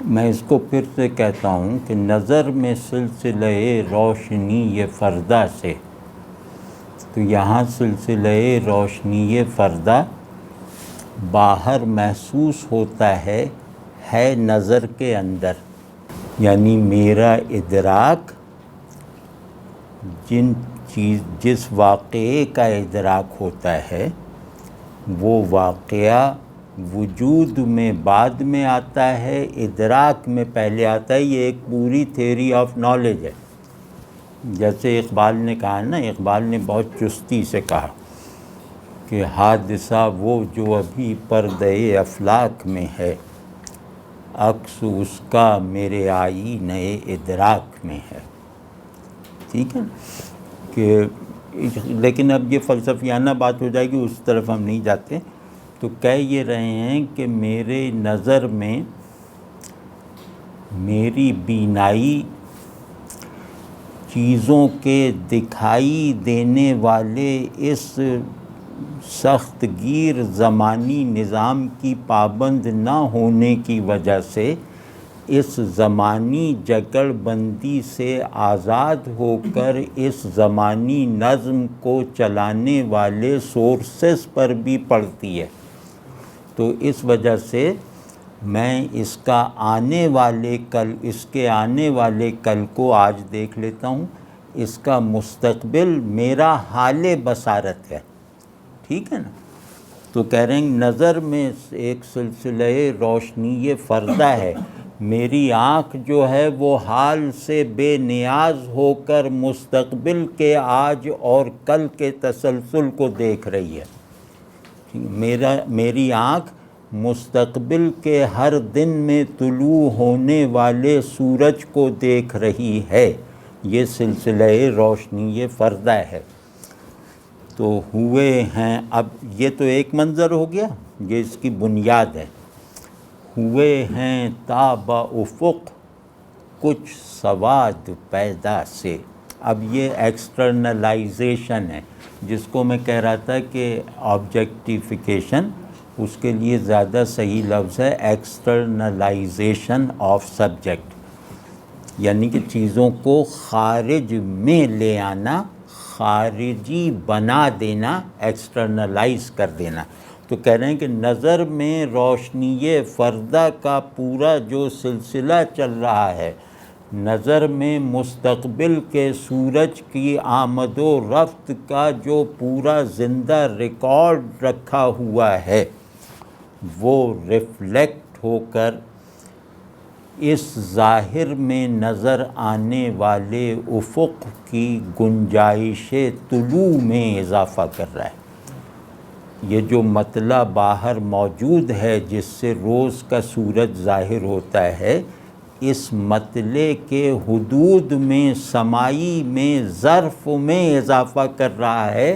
میں اس کو پھر سے کہتا ہوں کہ نظر میں سلسلہ روشنی یہ فردہ سے، تو یہاں سلسلہ روشنی فردہ باہر محسوس ہوتا ہے نظر کے اندر، یعنی میرا ادراک جس واقعے کا ادراک ہوتا ہے وہ واقعہ وجود میں بعد میں آتا ہے، ادراک میں پہلے آتا ہے۔ یہ ایک پوری تھیوری آف نالج ہے۔ جیسے اقبال نے کہا نا، اقبال نے بہت چستی سے کہا کہ حادثہ وہ جو ابھی پردہ افلاک میں ہے، عکس اس کا میرے آئینہ ادراک میں ہے، ٹھیک ہے کہ لیکن اب یہ فلسفیانہ بات ہو جائے گی، اس طرف ہم نہیں جاتے۔ تو کہہ یہ رہے ہیں کہ میرے نظر میں میری بینائی چیزوں کے دکھائی دینے والے اس سخت گیر زمانی نظام کی پابند نہ ہونے کی وجہ سے اس زمانی جکڑ بندی سے آزاد ہو کر اس زمانی نظم کو چلانے والے سورسز پر بھی پڑتی ہے۔ تو اس وجہ سے میں اس کے آنے والے کل کو آج دیکھ لیتا ہوں، اس کا مستقبل میرا حال بصارت ہے، ٹھیک ہے نا۔ تو کہہ رہے ہیں نظر میں ایک سلسلہ روشنی یہ فردہ ہے، میری آنکھ جو ہے وہ حال سے بے نیاز ہو کر مستقبل کے آج اور کل کے تسلسل کو دیکھ رہی ہے۔ میری آنکھ مستقبل کے ہر دن میں طلوع ہونے والے سورج کو دیکھ رہی ہے، یہ سلسلہ روشنی یہ فردہ ہے۔ تو ہوئے ہیں، اب یہ تو ایک منظر ہو گیا، یہ اس کی بنیاد ہے۔ ہوئے ہیں تاب افق کچھ سواد پیدا سے. اب یہ ایکسٹرنلائزیشن ہے جس کو میں کہہ رہا تھا کہ آبجیکٹیفیکیشن، اس کے لیے زیادہ صحیح لفظ ہے ایکسٹرنلائزیشن آف سبجیکٹ، یعنی کہ چیزوں کو خارج میں لے آنا، خارجی بنا دینا، ایکسٹرنلائز کر دینا. تو کہہ رہے ہیں کہ نظر میں روشنی فردہ کا پورا جو سلسلہ چل رہا ہے، نظر میں مستقبل کے سورج کی آمد و رفت کا جو پورا زندہ ریکارڈ رکھا ہوا ہے، وہ ریفلیکٹ ہو کر اس ظاہر میں نظر آنے والے افق کی گنجائش طلوع میں اضافہ کر رہا ہے. یہ جو مطلع باہر موجود ہے جس سے روز کا سورج ظاہر ہوتا ہے، اس مطلع کے حدود میں، سمائی میں، ظرف میں اضافہ کر رہا ہے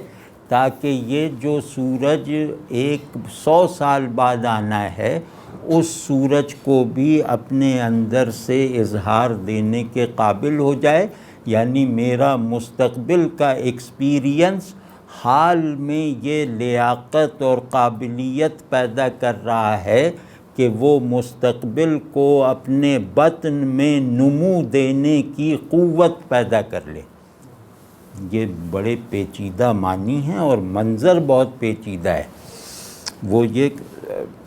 تاکہ یہ جو سورج 100 سال بعد آنا ہے، اس سورج کو بھی اپنے اندر سے اظہار دینے کے قابل ہو جائے. یعنی میرا مستقبل کا ایکسپیرینس حال میں یہ لیاقت اور قابلیت پیدا کر رہا ہے کہ وہ مستقبل کو اپنے بطن میں نمو دینے کی قوت پیدا کر لے. یہ بڑے پیچیدہ معنی ہیں اور منظر بہت پیچیدہ ہے. وہ یہ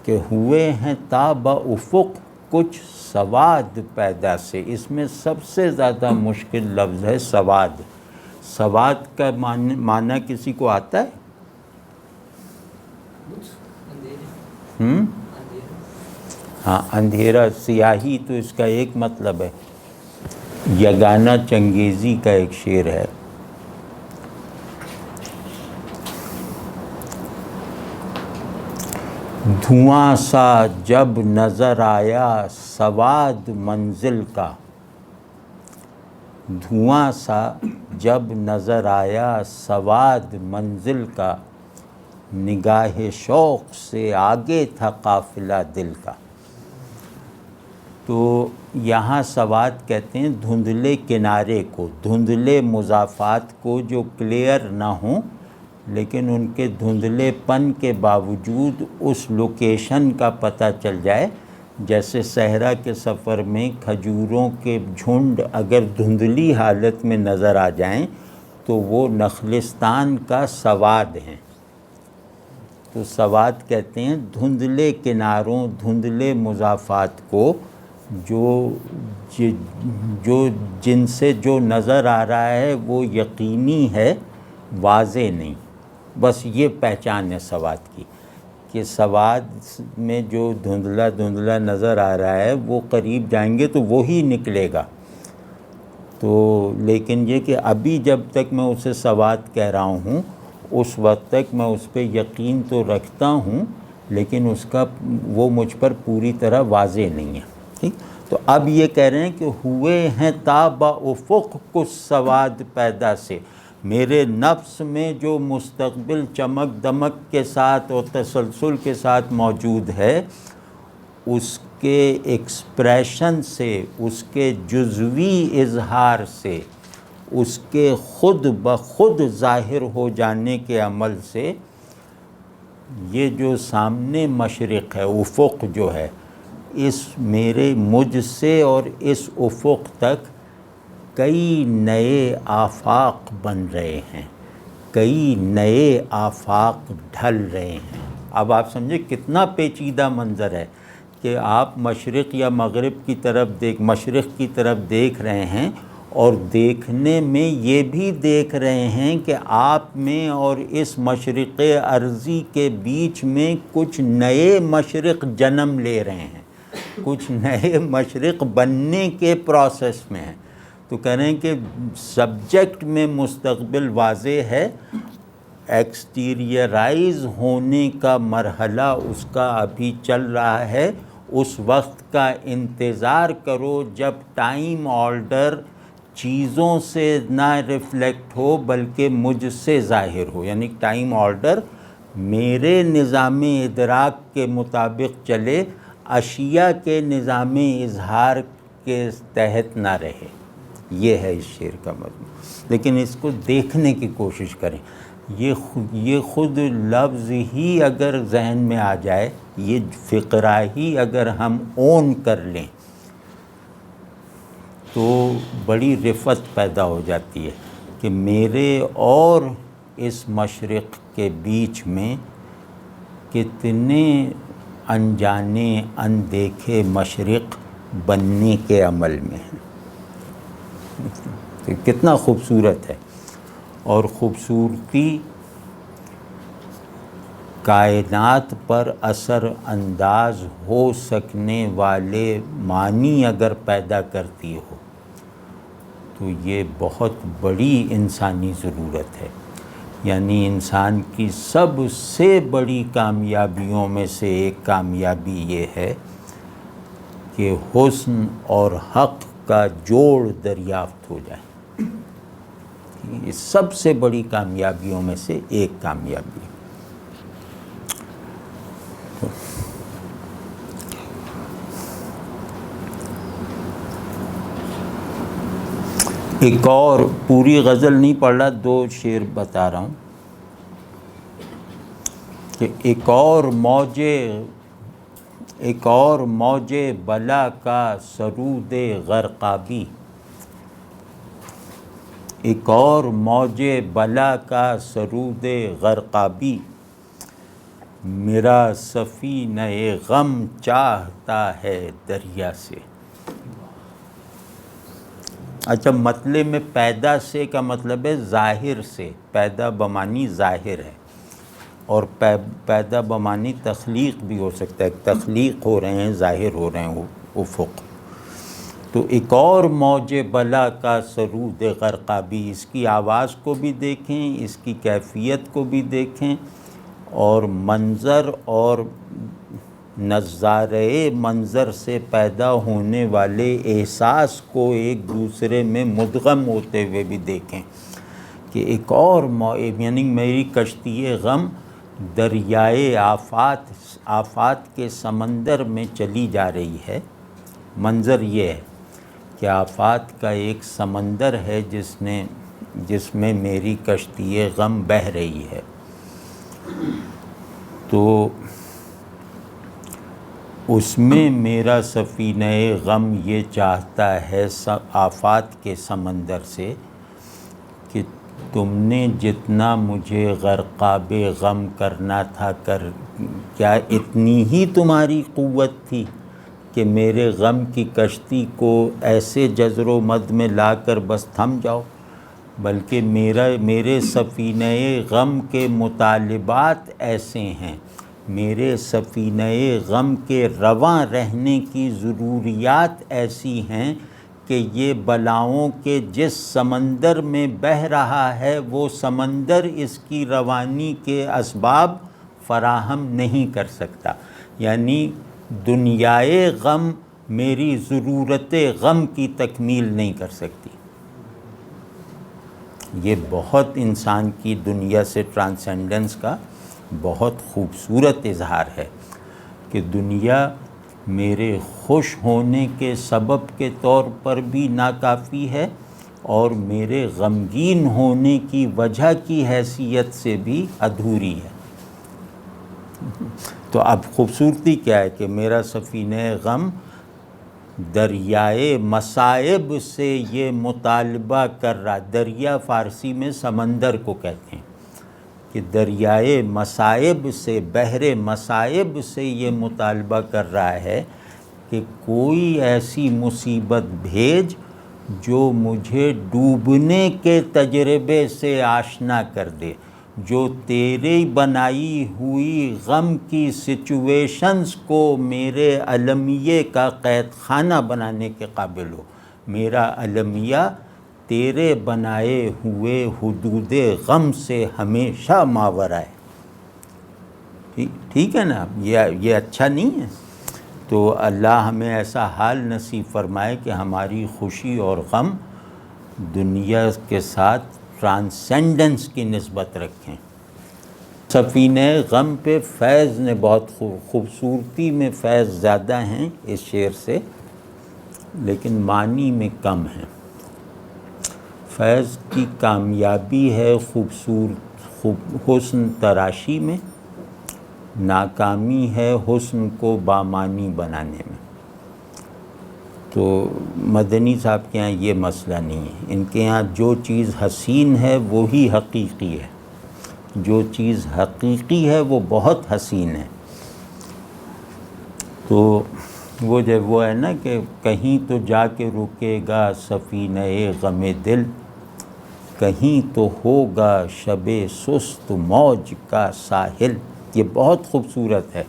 کہ ہوئے ہیں تاب افق کچھ سواد پیدا سے. اس میں سب سے زیادہ مشکل لفظ ہے سواد. سواد کا معنی کسی کو آتا ہے؟ ہاں، اندھیرا، سیاہی تو اس کا ایک مطلب ہے. یگانہ چنگیزی کا ایک شعر ہے، دھواں سا جب نظر آیا سواد منزل کا، دھواں سا جب نظر آیا سواد منزل کا، نگاہ شوق سے آگے تھا قافلہ دل کا. تو یہاں سواد کہتے ہیں دھندلے کنارے کو، دھندلے مضافات کو جو کلیئر نہ ہوں لیکن ان کے دھندلے پن کے باوجود اس لوکیشن کا پتہ چل جائے. جیسے صحرا کے سفر میں کھجوروں کے جھنڈ اگر دھندلی حالت میں نظر آ جائیں تو وہ نخلستان کا سواد ہیں. تو سواد کہتے ہیں دھندلے کناروں، دھندلے مضافات کو جو جن سے جو نظر آ رہا ہے وہ یقینی ہے، واضح نہیں. بس یہ پہچان ہے سواد کی کہ سواد میں جو دھندلا دھندلا نظر آ رہا ہے وہ قریب جائیں گے تو وہی نکلے گا. تو لیکن یہ کہ ابھی جب تک میں اسے سواد کہہ رہا ہوں اس وقت تک میں اس پہ یقین تو رکھتا ہوں لیکن اس کا وہ مجھ پر پوری طرح واضح نہیں ہے. ٹھیک، تو اب یہ کہہ رہے ہیں کہ ہوئے ہیں تاب افق کچھ سواد پیدا سے. میرے نفس میں جو مستقبل چمک دمک کے ساتھ اور تسلسل کے ساتھ موجود ہے، اس کے ایکسپریشن سے، اس کے جزوی اظہار سے، اس کے خود بخود ظاہر ہو جانے کے عمل سے، یہ جو سامنے مشرق ہے، افق جو ہے، اس میرے مجھ سے اور اس افق تک کئی نئے آفاق بن رہے ہیں، کئی نئے آفاق ڈھل رہے ہیں. اب آپ سمجھے کتنا پیچیدہ منظر ہے کہ آپ مشرق یا مغرب کی طرف مشرق کی طرف دیکھ رہے ہیں اور دیکھنے میں یہ بھی دیکھ رہے ہیں کہ آپ میں اور اس مشرق ارضی کے بیچ میں کچھ نئے مشرق جنم لے رہے ہیں، کچھ نئے مشرق بننے کے پروسیس میں ہیں. تو کہہ رہے ہیں کہ سبجیکٹ میں مستقبل واضح ہے، ایکسٹیریئرائز ہونے کا مرحلہ اس کا ابھی چل رہا ہے. اس وقت کا انتظار کرو جب ٹائم آرڈر چیزوں سے نہ ریفلیکٹ ہو بلکہ مجھ سے ظاہر ہو. یعنی ٹائم آرڈر میرے نظام ادراک کے مطابق چلے، اشیاء کے نظام اظہار کے تحت نہ رہے. یہ ہے اس شعر کا مضمون. لیکن اس کو دیکھنے کی کوشش کریں. یہ خود لفظ ہی اگر ذہن میں آ جائے، یہ فقرہ ہی اگر ہم اون کر لیں تو بڑی رفت پیدا ہو جاتی ہے کہ میرے اور اس مشرق کے بیچ میں کتنے انجانے اندیکھے مشرق بننے کے عمل میں ہیں. تو کتنا خوبصورت ہے. اور خوبصورتی کائنات پر اثر انداز ہو سکنے والے معنی اگر پیدا کرتی ہو تو یہ بہت بڑی انسانی ضرورت ہے. یعنی انسان کی سب سے بڑی کامیابیوں میں سے ایک کامیابی یہ ہے کہ حسن اور حق کا جوڑ دریافت ہو جائے. یہ سب سے بڑی کامیابیوں میں سے ایک کامیابی ہے. ایک اور پوری غزل نہیں پڑھ رہا، 2 شعر بتا رہا ہوں کہ ایک اور موج بلا کا سرود غرقابی، ایک اور موج بلا کا سرود غرقابی، میرا سفینہ غم چاہتا ہے دریا سے. اچھا، مطلب میں پیدا سے کا مطلب ہے ظاہر سے. پیدا بمانی ظاہر ہے، اور پیدا بمانی تخلیق بھی ہو سکتا ہے. تخلیق ہو رہے ہیں، ظاہر ہو رہے ہیں افق. تو ایک اور موج بلا کا سرود غرقابی، اس کی آواز کو بھی دیکھیں، اس کی کیفیت کو بھی دیکھیں، اور منظر اور نظارے منظر سے پیدا ہونے والے احساس کو ایک دوسرے میں مدغم ہوتے ہوئے بھی دیکھیں کہ ایک اور یعنی میری کشتی غم دریائے آفات کے سمندر میں چلی جا رہی ہے. منظر یہ ہے کہ آفات کا ایک سمندر ہے جس میں میری کشتی غم بہہ رہی ہے. تو اس میں میرا سفینہ غم یہ چاہتا ہے آفات کے سمندر سے کہ تم نے جتنا مجھے غرقاب غم کرنا تھا کیا اتنی ہی تمہاری قوت تھی کہ میرے غم کی کشتی کو ایسے جزر و مد میں لا کر بس تھم جاؤ؟ بلکہ میرے سفینہ غم کے مطالبات ایسے ہیں، میرے سفینہ غم کے رواں رہنے کی ضروریات ایسی ہیں کہ یہ بلاؤں کے جس سمندر میں بہہ رہا ہے وہ سمندر اس کی روانی کے اسباب فراہم نہیں کر سکتا. یعنی دنیائے غم میری ضرورت غم کی تکمیل نہیں کر سکتی. یہ بہت انسان کی دنیا سے ٹرانسینڈنس کا بہت خوبصورت اظہار ہے کہ دنیا میرے خوش ہونے کے سبب کے طور پر بھی ناکافی ہے اور میرے غمگین ہونے کی وجہ کی حیثیت سے بھی ادھوری ہے. تو اب خوبصورتی کیا ہے کہ میرا سفینہ غم دریائے مصائب سے یہ مطالبہ کر رہا. دریا فارسی میں سمندر کو کہتے ہیں کہ دریائے مصائب سے، بحر مصائب سے یہ مطالبہ کر رہا ہے کہ کوئی ایسی مصیبت بھیج جو مجھے ڈوبنے کے تجربے سے آشنا کر دے، جو تیرے بنائی ہوئی غم کی سچویشنز کو میرے المیہ کا قید خانہ بنانے کے قابل ہو. میرا المیہ تیرے بنائے ہوئے حدود غم سے ہمیشہ ماورا ہے. ٹھیک ہے نا؟ یہ اچھا نہیں ہے؟ تو اللہ ہمیں ایسا حال نصیب فرمائے کہ ہماری خوشی اور غم دنیا کے ساتھ ٹرانسینڈنس کی نسبت رکھیں. سفینہ غم پہ فیض نے بہت خوبصورتی میں فیض زیادہ ہیں اس شعر سے، لیکن معنی میں کم ہے۔ فیض کی کامیابی ہے حسن تراشی میں، ناکامی ہے حسن کو بامانی بنانے میں۔ تو مدنی صاحب کے ہاں یہ مسئلہ نہیں ہے، ان کے ہاں جو چیز حسین ہے وہی حقیقی ہے، جو چیز حقیقی ہے وہ بہت حسین ہے۔ تو وہ جب وہ ہے نا کہ کہیں تو جا کے رکے گا سفینہ غم دل، کہیں تو ہوگا شب سست موج کا ساحل، یہ بہت خوبصورت ہے،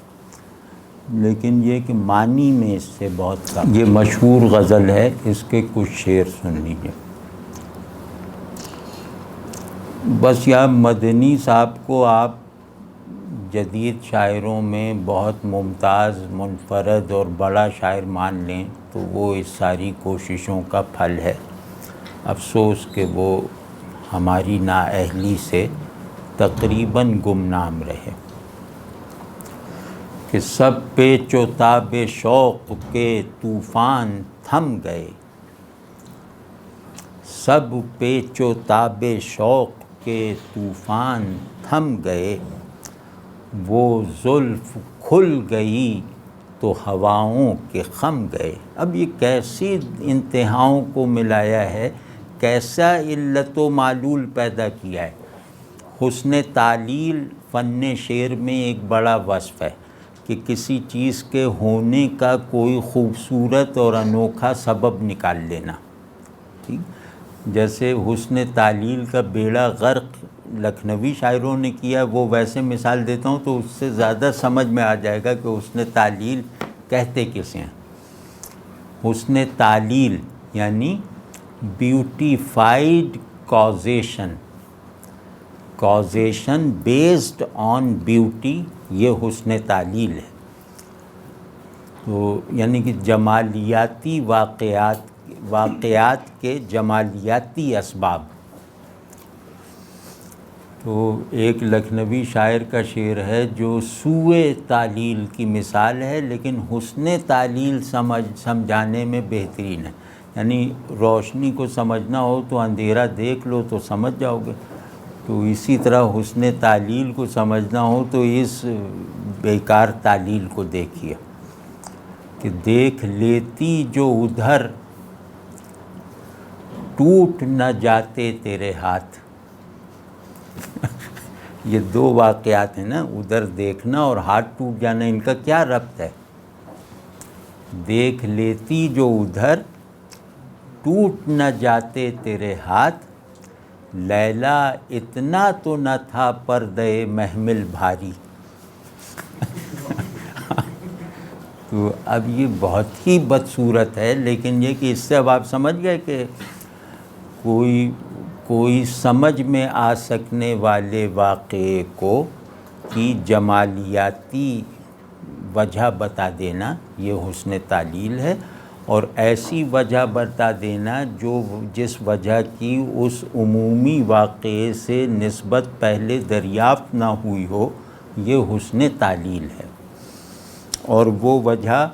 لیکن یہ کہ معنی میں اس سے بہت کم۔ یہ مشہور غزل ہے، اس کے کچھ شعر سن لیجیے۔ بس یا مدنی صاحب کو آپ جدید شاعروں میں بہت ممتاز، منفرد اور بڑا شاعر مان لیں تو وہ اس ساری کوششوں کا پھل ہے۔ افسوس کہ وہ ہماری نااہلی سے تقریباً گمنام رہے، کہ سب پیچ و تاب شوق کے طوفان تھم گئے، سب پیچ و تاب شوق کے طوفان تھم گئے، وہ زلف کھل گئی تو ہواؤں کے خم گئے۔ اب یہ کیسی انتہاؤں کو ملایا ہے، کیسا علت و معلول پیدا کیا ہے۔ حسن تعلیل فن شعر میں ایک بڑا وصف ہے کہ کسی چیز کے ہونے کا کوئی خوبصورت اور انوکھا سبب نکال لینا، ٹھیک۔ جیسے حسن تعلیل کا بیڑا غرق لکھنوی شاعروں نے کیا، وہ ویسے مثال دیتا ہوں تو اس سے زیادہ سمجھ میں آ جائے گا کہ حسن تعلیل کہتے کسے ہیں۔ حسن تعلیل یعنی beautified causation, causation based on beauty, یہ حسن تعلیل ہے۔ تو یعنی کہ جمالیاتی واقعات کے جمالیاتی اسباب۔ تو ایک لکھنوی شاعر کا شعر ہے جو سوء تعلیل کی مثال ہے، لیکن حسن تعلیل سمجھانے میں بہترین ہے۔ یعنی روشنی کو سمجھنا ہو تو اندھیرا دیکھ لو تو سمجھ جاؤ گے، تو اسی طرح حسن تعلیل کو سمجھنا ہو تو اس بیکار تعلیل کو دیکھیے کہ دیکھ لیتی جو ادھر ٹوٹ نہ جاتے تیرے ہاتھ۔ یہ دو واقعات ہیں نا، ادھر دیکھنا اور ہاتھ ٹوٹ جانا، ان کا کیا ربط ہے؟ دیکھ لیتی جو ادھر ٹوٹ نہ جاتے تیرے ہاتھ، لیلا اتنا تو نہ تھا پردے محمل بھاری۔ تو اب یہ بہت ہی بدصورت ہے، لیکن یہ کہ اس سے اب آپ سمجھ گئے کہ کوئی سمجھ میں آ سکنے والے واقعے کو کی جمالیاتی وجہ بتا دینا یہ حسن تعلیل ہے، اور ایسی وجہ بتا دینا جس وجہ کی اس عمومی واقعے سے نسبت پہلے دریافت نہ ہوئی ہو، یہ حسن تعلیل ہے۔ اور وہ وجہ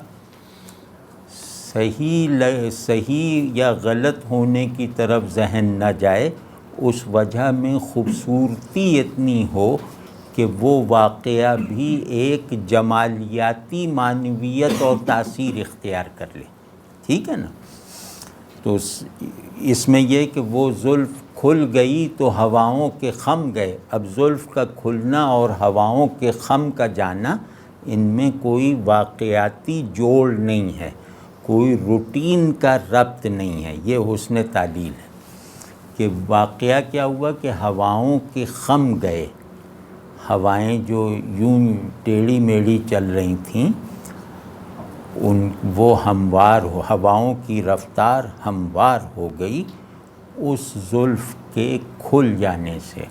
صحیح یا غلط ہونے کی طرف ذہن نہ جائے، اس وجہ میں خوبصورتی اتنی ہو کہ وہ واقعہ بھی ایک جمالیاتی معنویت اور تاثیر اختیار کر لے، ٹھیک ہے نا۔ تو اس میں یہ کہ وہ زلف کھل گئی تو ہواؤں کے خم گئے۔ اب زلف کا کھلنا اور ہواؤں کے خم کا جانا، ان میں کوئی واقعاتی جوڑ نہیں ہے، کوئی روٹین کا ربط نہیں ہے، یہ حسن تعلیل ہے۔ کہ واقعہ کیا ہوا کہ ہواؤں کے خم گئے، ہوائیں جو یوں ٹیڑھی میڑھی چل رہی تھیں وہ ہواؤں کی رفتار ہموار ہو گئی اس زلف کے کھل جانے سے،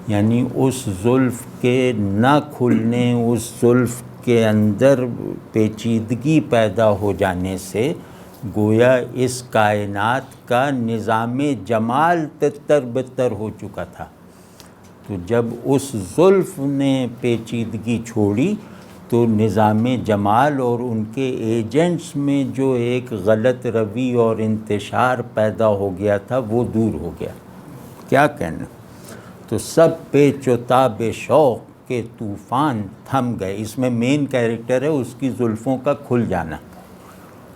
یعنی اس زلف کے نہ کھلنے، اس زلف کے اندر پیچیدگی پیدا ہو جانے سے گویا اس کائنات کا نظام جمال تتر بتر ہو چکا تھا۔ تو جب اس زلف نے پیچیدگی چھوڑی تو نظام جمال اور ان کے ایجنٹس میں جو ایک غلط روی اور انتشار پیدا ہو گیا تھا وہ دور ہو گیا. کیا کہنا. تو سب پیچ و تاب شوق کے طوفان تھم گئے. اس میں مین کیریکٹر ہے اس کی زلفوں کا کھل جانا.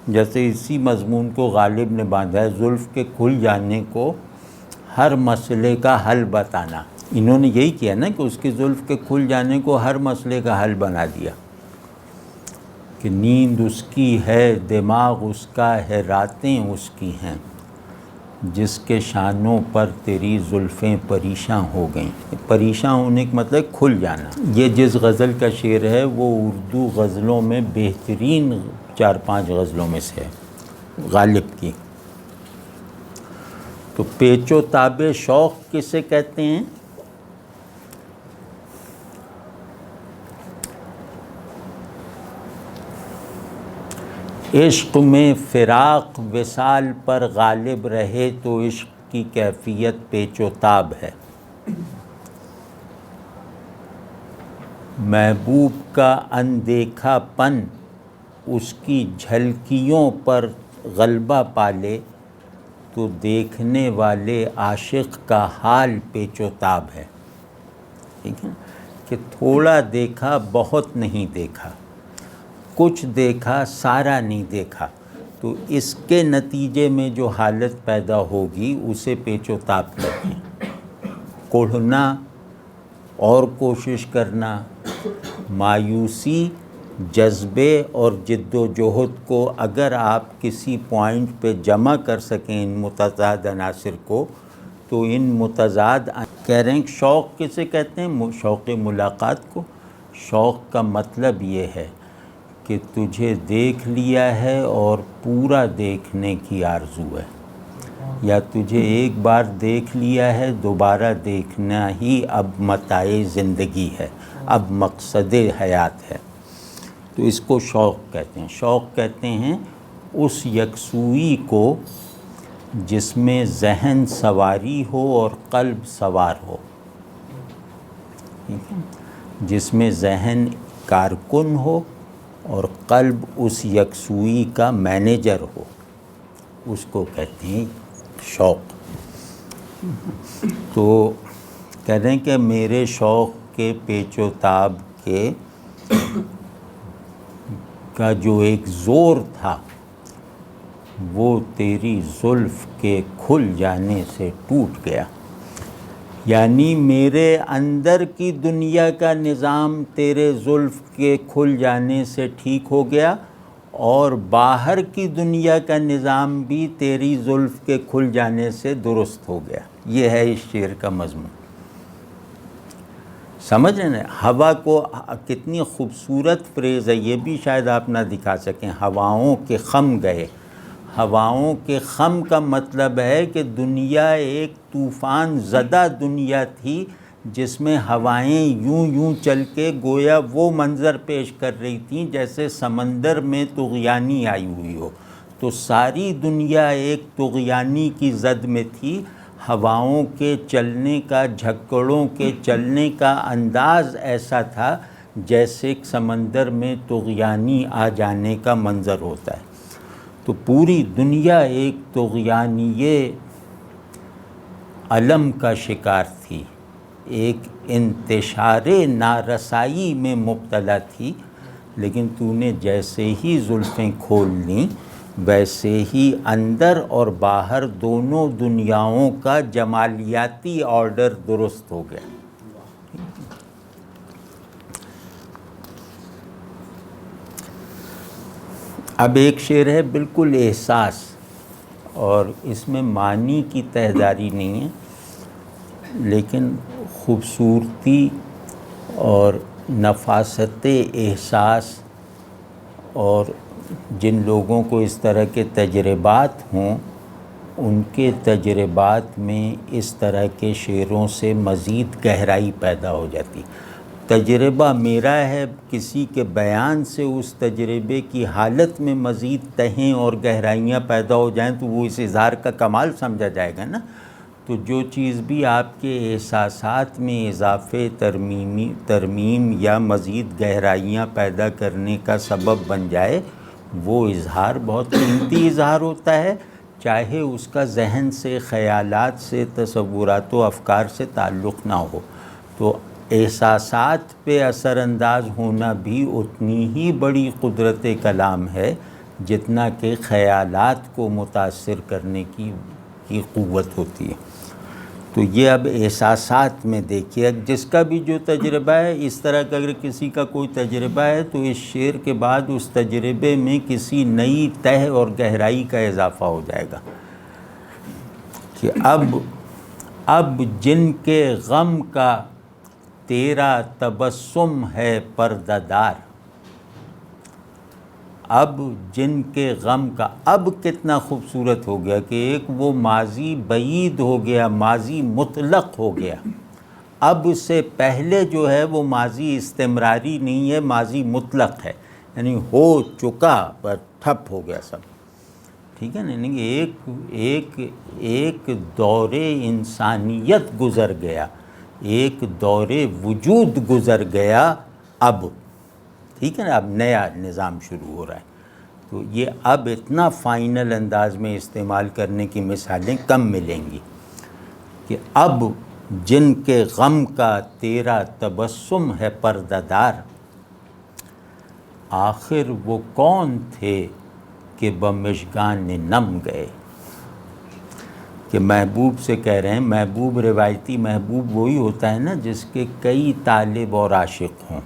جیسے اسی مضمون کو غالب نے باندھا ہے، زلف کے کھل جانے کو ہر مسئلے کا حل بتانا. انہوں نے یہی کیا نا کہ اس کی زلف کے کھل جانے کو ہر مسئلے کا حل بنا دیا کہ نیند اس کی ہے، دماغ اس کا ہے، راتیں اس کی ہیں، جس کے شانوں پر تیری زلفیں پریشاں ہو گئیں. پریشاں ہونے کا مطلب کھل جانا. یہ جس غزل کا شعر ہے وہ اردو غزلوں میں بہترین 4-5 غزلوں میں سے ہے غالب کی. تو پیچ و تاب شوق کسے کہتے ہیں؟ عشق میں فراق وصال پر غالب رہے تو عشق کی کیفیت پیچ و تاب ہے. محبوب کا اندیکھا پن اس کی جھلکیوں پر غلبہ پالے تو دیکھنے والے عاشق کا حال پیچ و تاب ہے. ٹھیک ہے کہ تھوڑا دیکھا بہت نہیں دیکھا، کچھ دیکھا سارا نہیں دیکھا، تو اس کے نتیجے میں جو حالت پیدا ہوگی اسے پیچ و تاب کہتے ہیں. کوڑھنا اور کوشش کرنا، مایوسی، جذبے اور جد و جہد کو اگر آپ کسی پوائنٹ پہ جمع کر سکیں ان متضاد عناصر کو تو ان متضاد کہہ رہے ہیں. شوق کسے کہتے ہیں؟ شوق ملاقات کو. شوق کا مطلب یہ ہے کہ تجھے دیکھ لیا ہے اور پورا دیکھنے کی آرزو ہے، یا تجھے ایک بار دیکھ لیا ہے دوبارہ دیکھنا ہی اب متاع زندگی ہے، اب مقصد حیات ہے. تو اس کو شوق کہتے ہیں. شوق کہتے ہیں اس یکسوئی کو جس میں ذہن سواری ہو اور قلب سوار ہو. ٹھیک ہے، جس میں ذہن کارکن ہو اور قلب اس یکسوئی کا مینیجر ہو، اس کو کہتے ہیں شوق. تو کہہ رہے ہیں کہ میرے شوق کے پیچ و تاب کا جو ایک زور تھا وہ تیری زلف کے کھل جانے سے ٹوٹ گیا. یعنی میرے اندر کی دنیا کا نظام تیرے زلف کے کھل جانے سے ٹھیک ہو گیا اور باہر کی دنیا کا نظام بھی تیری زلف کے کھل جانے سے درست ہو گیا. یہ ہے اس شعر کا مضمون. سمجھ رہے ہیں ہوا کو کتنی خوبصورت فریز ہے. یہ بھی شاید آپ نہ دکھا سکیں. ہواؤں کے خم گئے. ہواؤں کے خم کا مطلب ہے کہ دنیا ایک طوفان زدہ دنیا تھی جس میں ہوائیں یوں چل کے گویا وہ منظر پیش کر رہی تھیں جیسے سمندر میں طغیانی آئی ہوئی ہو. تو ساری دنیا ایک طغیانی کی زد میں تھی. ہواؤں کے چلنے کا، جھکڑوں کے چلنے کا انداز ایسا تھا جیسے سمندر میں طغیانی آ جانے کا منظر ہوتا ہے. تو پوری دنیا ایک طغیانیے علم کا شکار تھی، ایک انتشار نارسائی میں مبتلا تھی. لیکن تو نے جیسے ہی زلفیں کھول لیں ویسے ہی اندر اور باہر دونوں دنیاؤں کا جمالیاتی آرڈر درست ہو گیا. اب ایک شعر ہے بالکل احساس، اور اس میں معنی کی تہذاری نہیں ہے لیکن خوبصورتی اور نفاست احساس، اور جن لوگوں کو اس طرح کے تجربات ہوں ان کے تجربات میں اس طرح کے شعروں سے مزید گہرائی پیدا ہو جاتی. تجربہ میرا ہے، کسی کے بیان سے اس تجربے کی حالت میں مزید تہیں اور گہرائیاں پیدا ہو جائیں تو وہ اس اظہار کا کمال سمجھا جائے گا نا. تو جو چیز بھی آپ کے احساسات میں اضافے، ترمیم یا مزید گہرائیاں پیدا کرنے کا سبب بن جائے، وہ اظہار بہت قیمتی اظہار ہوتا ہے، چاہے اس کا ذہن سے، خیالات سے، تصورات و افکار سے تعلق نہ ہو۔ تو احساسات پہ اثر انداز ہونا بھی اتنی ہی بڑی قدرت کلام ہے جتنا کہ خیالات کو متاثر کرنے کی قوت ہوتی ہے۔ تو یہ اب احساسات میں دیکھیے، جس کا بھی جو تجربہ ہے، اس طرح کا اگر کسی کا کوئی تجربہ ہے تو اس شعر کے بعد اس تجربے میں کسی نئی تہ اور گہرائی کا اضافہ ہو جائے گا کہ اب جن کے غم کا تیرا تبسم ہے پردہ دار، اب جن کے غم کا، اب کتنا خوبصورت ہو گیا کہ ایک وہ ماضی بعید ہو گیا، ماضی مطلق ہو گیا۔ اب سے پہلے جو ہے وہ ماضی استمراری نہیں ہے، ماضی مطلق ہے، یعنی ہو چکا پر ٹھپ ہو گیا سب، ٹھیک ہے نا؟ یعنی ایک دور انسانیت گزر گیا، ایک دور وجود گزر گیا، اب ٹھیک ہے نا؟ اب نیا نظام شروع ہو رہا ہے۔ تو یہ اب اتنا فائنل انداز میں استعمال کرنے کی مثالیں کم ملیں گی کہ اب جن کے غم کا تیرا تبسم ہے پردہ دار، آخر وہ کون تھے کہ بمشگان نم گئے۔ کہ محبوب سے کہہ رہے ہیں، محبوب روایتی محبوب وہی ہوتا ہے نا جس کے کئی طالب اور عاشق ہوں،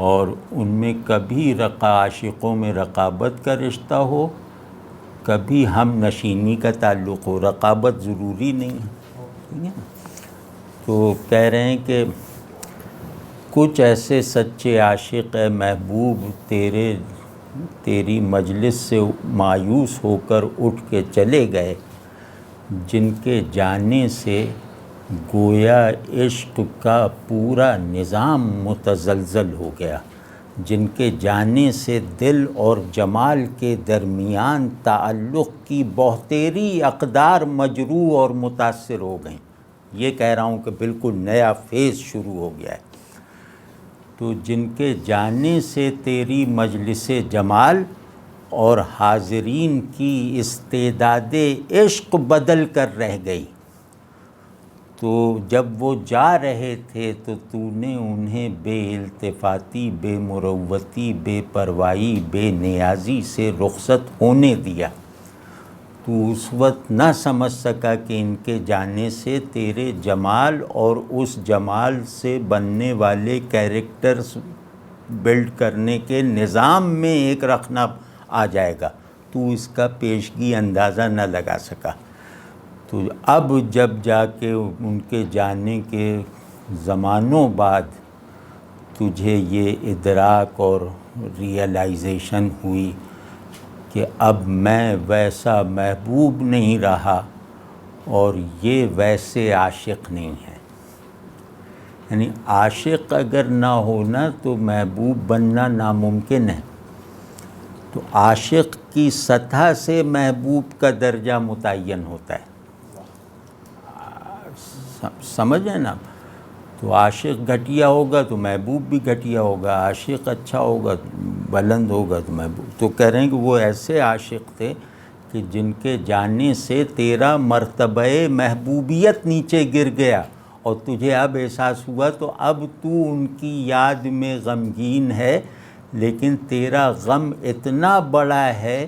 اور ان میں کبھی عاشقوں میں رقابت کا رشتہ ہو، کبھی ہم نشینی کا تعلق ہو، رقابت ضروری نہیں ہے، ٹھیک ہے؟ تو کہہ رہے ہیں کہ کچھ ایسے سچے عاشق اے محبوب تیری مجلس سے مایوس ہو کر اٹھ کے چلے گئے، جن کے جانے سے گویا عشق کا پورا نظام متزلزل ہو گیا، جن کے جانے سے دل اور جمال کے درمیان تعلق کی بہتری اقدار مجروح اور متاثر ہو گئیں۔ یہ کہہ رہا ہوں کہ بالکل نیا فیز شروع ہو گیا ہے۔ تو جن کے جانے سے تیری مجلس جمال اور حاضرین کی استعداد عشق بدل کر رہ گئی، تو جب وہ جا رہے تھے تو نے انہیں بے التفاتی، بے مروتی، بے پروائی، بے نیازی سے رخصت ہونے دیا۔ تو اس وقت نہ سمجھ سکا کہ ان کے جانے سے تیرے جمال اور اس جمال سے بننے والے کیریکٹرز بلڈ کرنے کے نظام میں ایک رخنہ آ جائے گا، تو اس کا پیشگی اندازہ نہ لگا سکا۔ تو اب جب جا کے ان کے جانے کے زمانوں بعد تجھے یہ ادراک اور ریئلائزیشن ہوئی کہ اب میں ویسا محبوب نہیں رہا اور یہ ویسے عاشق نہیں ہے۔ یعنی عاشق اگر نہ ہونا تو محبوب بننا ناممکن ہے۔ تو عاشق کی سطح سے محبوب کا درجہ متعین ہوتا ہے، سمجھیں نا؟ تو عاشق گھٹیا ہوگا تو محبوب بھی گھٹیا ہوگا، عاشق اچھا ہوگا بلند ہوگا تو محبوب۔ تو کہہ رہے ہیں کہ وہ ایسے عاشق تھے کہ جن کے جانے سے تیرا مرتبہ محبوبیت نیچے گر گیا، اور تجھے اب احساس ہوا تو اب تو ان کی یاد میں غمگین ہے، لیکن تیرا غم اتنا بڑا ہے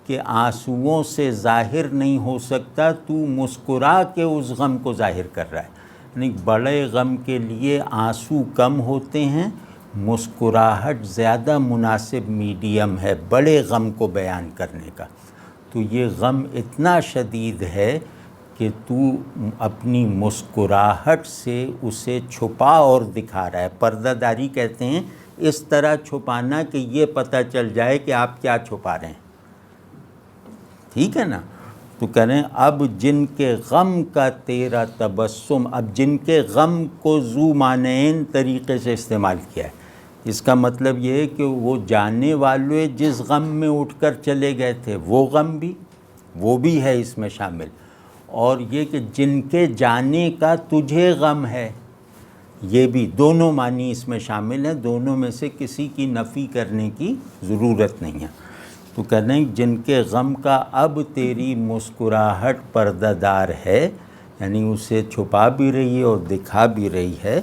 کہ آنسوؤں سے ظاہر نہیں ہو سکتا، تو مسکرا کے اس غم کو ظاہر کر رہا ہے۔ یعنی بڑے غم کے لیے آنسو کم ہوتے ہیں، مسکراہٹ زیادہ مناسب میڈیم ہے بڑے غم کو بیان کرنے کا۔ تو یہ غم اتنا شدید ہے کہ تو اپنی مسکراہٹ سے اسے چھپا اور دکھا رہا ہے۔ پردہ داری کہتے ہیں اس طرح چھپانا کہ یہ پتہ چل جائے کہ آپ کیا چھپا رہے ہیں، ٹھیک ہے نا؟ تو کہہ رہے ہیں اب جن کے غم کا تیرا تبسم، اب جن کے غم کو ذو معنیین طریقے سے استعمال کیا ہے۔ اس کا مطلب یہ ہے کہ وہ جانے والے جس غم میں اٹھ کر چلے گئے تھے وہ غم بھی، وہ بھی ہے اس میں شامل، اور یہ کہ جن کے جانے کا تجھے غم ہے، یہ بھی دونوں معنی اس میں شامل ہیں، دونوں میں سے کسی کی نفی کرنے کی ضرورت نہیں ہے۔ تو کہہ رہے ہیں جن کے غم کا اب تیری مسکراہٹ پردہ دار ہے، یعنی اسے چھپا بھی رہی ہے اور دکھا بھی رہی ہے۔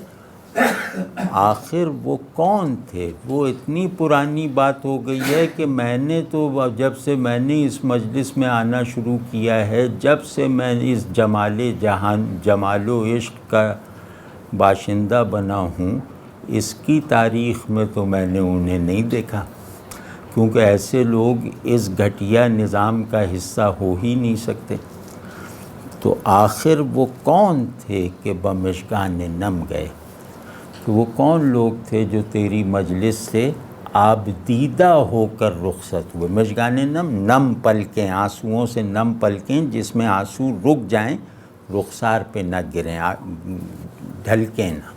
آخر وہ کون تھے؟ وہ اتنی پرانی بات ہو گئی ہے کہ میں نے تو جب سے میں نے اس مجلس میں آنا شروع کیا ہے، جب سے میں اس جمال و عشق کا باشندہ بنا ہوں، اس کی تاریخ میں تو میں نے انہیں نہیں دیکھا، کیونکہ ایسے لوگ اس گھٹیا نظام کا حصہ ہو ہی نہیں سکتے۔ تو آخر وہ کون تھے کہ بمشگان نم گئے؟ تو وہ کون لوگ تھے جو تیری مجلس سے آبدیدہ ہو کر رخصت ہوئے؟ مشگان نم، نم پلکیں، آنسوؤں سے نم پلکیں جس میں آنسو رک جائیں، رخسار پہ نہ گریں، ڈھلکیں نہ۔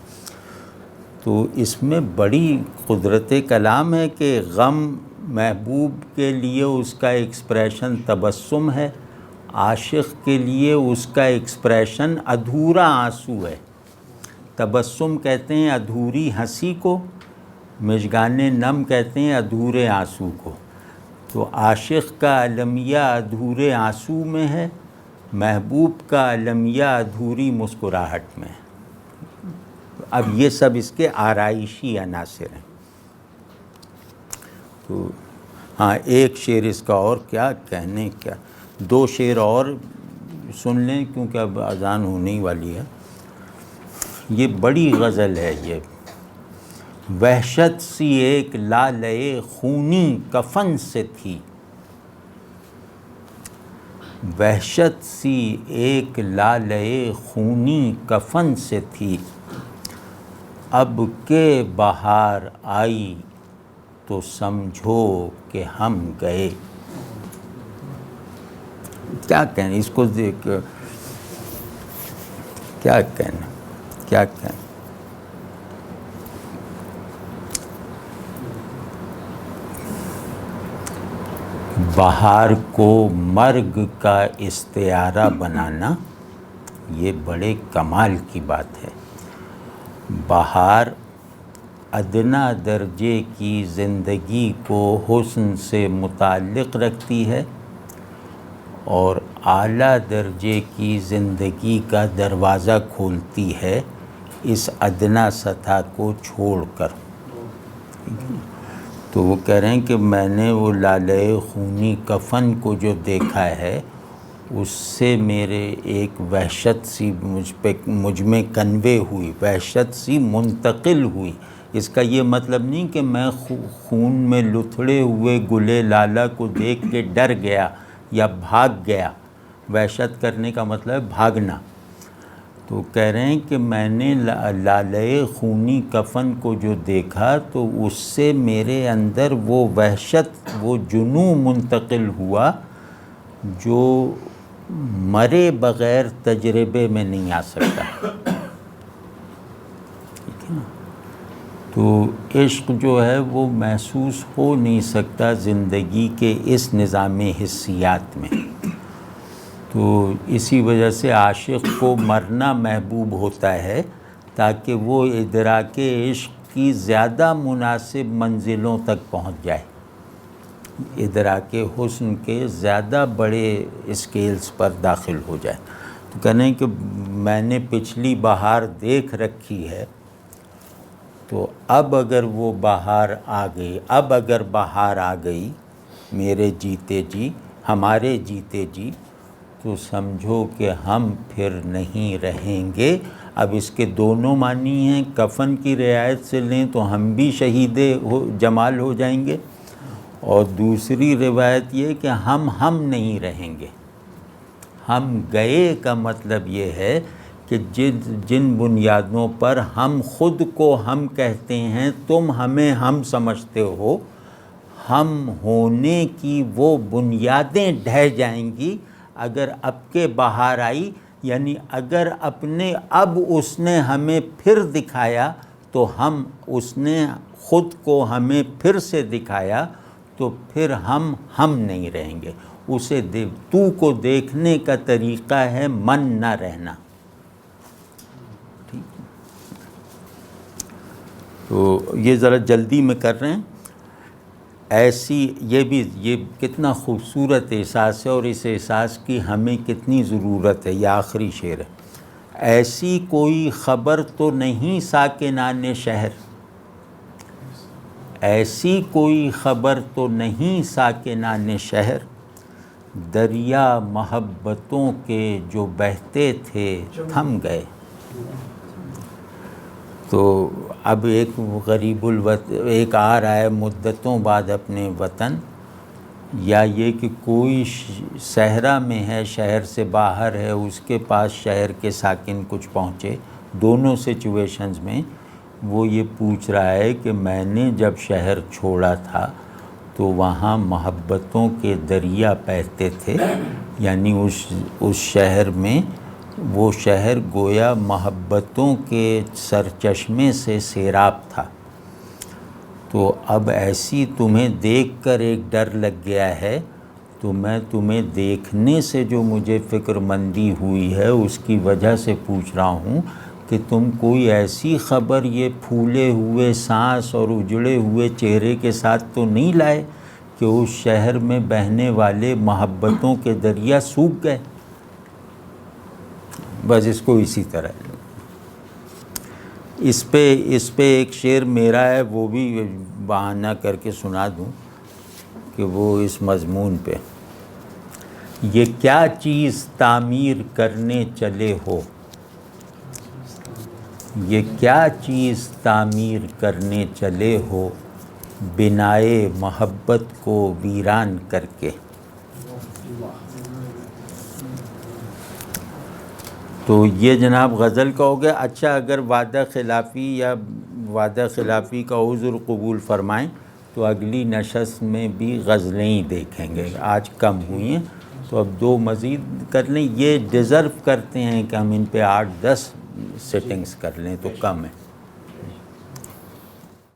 تو اس میں بڑی قدرت کلام ہے کہ غم محبوب کے لیے اس کا ایکسپریشن تبسم ہے، عاشق کے لیے اس کا ایکسپریشن ادھورا آنسو ہے۔ تبسم کہتے ہیں ادھوری ہنسی کو، مژگان نم کہتے ہیں ادھورے آنسو کو۔ تو عاشق کا المیہ ادھورے آنسو میں ہے، محبوب کا المیہ ادھوری مسکراہٹ میں ہے۔ اب یہ سب اس کے آرائشی عناصر ہیں۔ تو ہاں، ایک شعر اس کا اور کیا کہنے، کیا دو شعر اور سن لیں کیونکہ اب اذان ہونے ہی والی ہے۔ یہ بڑی غزل ہے یہ۔ وحشت سی ایک لالے خونی کفن سے تھی، وحشت سی ایک لالے خونی کفن سے تھی، اب کہ بہار آئی تو سمجھو کہ ہم گئے۔ کیا کہنا اس کو دیکھ، کیا کہنا، کیا کہنا۔ بہار کو مرگ کا استعارہ بنانا یہ بڑے کمال کی بات ہے۔ بہار ادنا درجے کی زندگی کو حسن سے متعلق رکھتی ہے اور اعلیٰ درجے کی زندگی کا دروازہ کھولتی ہے اس ادنا سطح کو چھوڑ کر۔ تو وہ کہہ رہے ہیں کہ میں نے وہ لالے خونی کفن کو جو دیکھا ہے، اس سے میرے ایک وحشت سی مجھ میں کنوے ہوئی، وحشت سی منتقل ہوئی۔ اس کا یہ مطلب نہیں کہ میں خون میں لتھڑے ہوئے گلے لالا کو دیکھ کے ڈر گیا یا بھاگ گیا۔ وحشت کرنے کا مطلب بھاگنا۔ تو کہہ رہے ہیں کہ میں نے لالے خونی کفن کو جو دیکھا تو اس سے میرے اندر وہ وحشت، وہ جنوں منتقل ہوا جو مرے بغیر تجربے میں نہیں آ سکتا۔ ٹھیک ہے نا؟ تو عشق جو ہے وہ محسوس ہو نہیں سکتا زندگی کے اس نظام حسیات میں۔ تو اسی وجہ سے عاشق کو مرنا محبوب ہوتا ہے تاکہ وہ ادراک عشق کی زیادہ مناسب منزلوں تک پہنچ جائے، ادراک حسن کے زیادہ بڑے اسکیلز پر داخل ہو جائے۔ تو کہنے کہ میں نے پچھلی بہار دیکھ رکھی ہے، تو اب اگر وہ بہار آ گئی، اب اگر بہار آ گئی میرے جیتے جی، ہمارے جیتے جی، تو سمجھو کہ ہم پھر نہیں رہیں گے۔ اب اس کے دونوں معنی ہیں، کفن کی رعایت سے لیں تو ہم بھی شہید جمال ہو جائیں گے، اور دوسری روایت یہ کہ ہم نہیں رہیں گے۔ ہم گئے کا مطلب یہ ہے کہ جن بنیادوں پر ہم خود کو ہم کہتے ہیں، تم ہمیں ہم سمجھتے ہو، ہم ہونے کی وہ بنیادیں ڈھہ جائیں گی اگر اب کے بہار آئی، یعنی اگر اب اس نے ہمیں پھر دکھایا تو اس نے خود کو ہمیں پھر سے دکھایا، تو پھر ہم نہیں رہیں گے۔ اسے تو کو دیکھنے کا طریقہ ہے من نہ رہنا. ٹھیک ہے، تو یہ ذرا جلدی میں کر رہے ہیں. ایسی یہ کتنا خوبصورت احساس ہے، اور اس احساس کی ہمیں کتنی ضرورت ہے. یہ آخری شعر ہے. ایسی کوئی خبر تو نہیں ساکنان شہر، ایسی کوئی خبر تو نہیں ساکنان شہر، دریا محبتوں کے جو بہتے تھے تھم گئے. تو اب ایک غریب ایک آ رہا ہے مدتوں بعد اپنے وطن، یا یہ کہ کوئی صحرا میں ہے، شہر سے باہر ہے، اس کے پاس شہر کے ساکن کچھ پہنچے. دونوں سچویشنز میں وہ یہ پوچھ رہا ہے کہ میں نے جب شہر چھوڑا تھا تو وہاں محبتوں کے دریا بہتے تھے، یعنی اس شہر میں وہ شہر گویا محبتوں کے سرچشمے سے سیراب تھا. تو اب ایسی تمہیں دیکھ کر ایک ڈر لگ گیا ہے، تو میں تمہیں دیکھنے سے جو مجھے فکر مندی ہوئی ہے اس کی وجہ سے پوچھ رہا ہوں کہ تم کوئی ایسی خبر یہ پھولے ہوئے سانس اور اجڑے ہوئے چہرے کے ساتھ تو نہیں لائے کہ اس شہر میں بہنے والے محبتوں کے دریا سوکھ گئے. بس اس کو اسی طرح اس پہ ایک شعر میرا ہے، وہ بھی بہانہ کر کے سنا دوں کہ وہ اس مضمون پہ. یہ کیا چیز تعمیر کرنے چلے ہو، یہ کیا چیز تعمیر کرنے چلے ہو، بنائے محبت کو ویران کر کے. تو یہ جناب غزل کا ہو گیا. اچھا، اگر وعدہ خلافی یا وعدہ خلافی کا عذر قبول فرمائیں تو اگلی نشست میں بھی غزلیں ہی دیکھیں گے. آج کم ہوئی ہیں تو اب 2 مزید کر لیں. یہ ڈیزرو کرتے ہیں کہ ہم ان پہ 8-10 سیٹنگز کر لیں، تو کم ہے.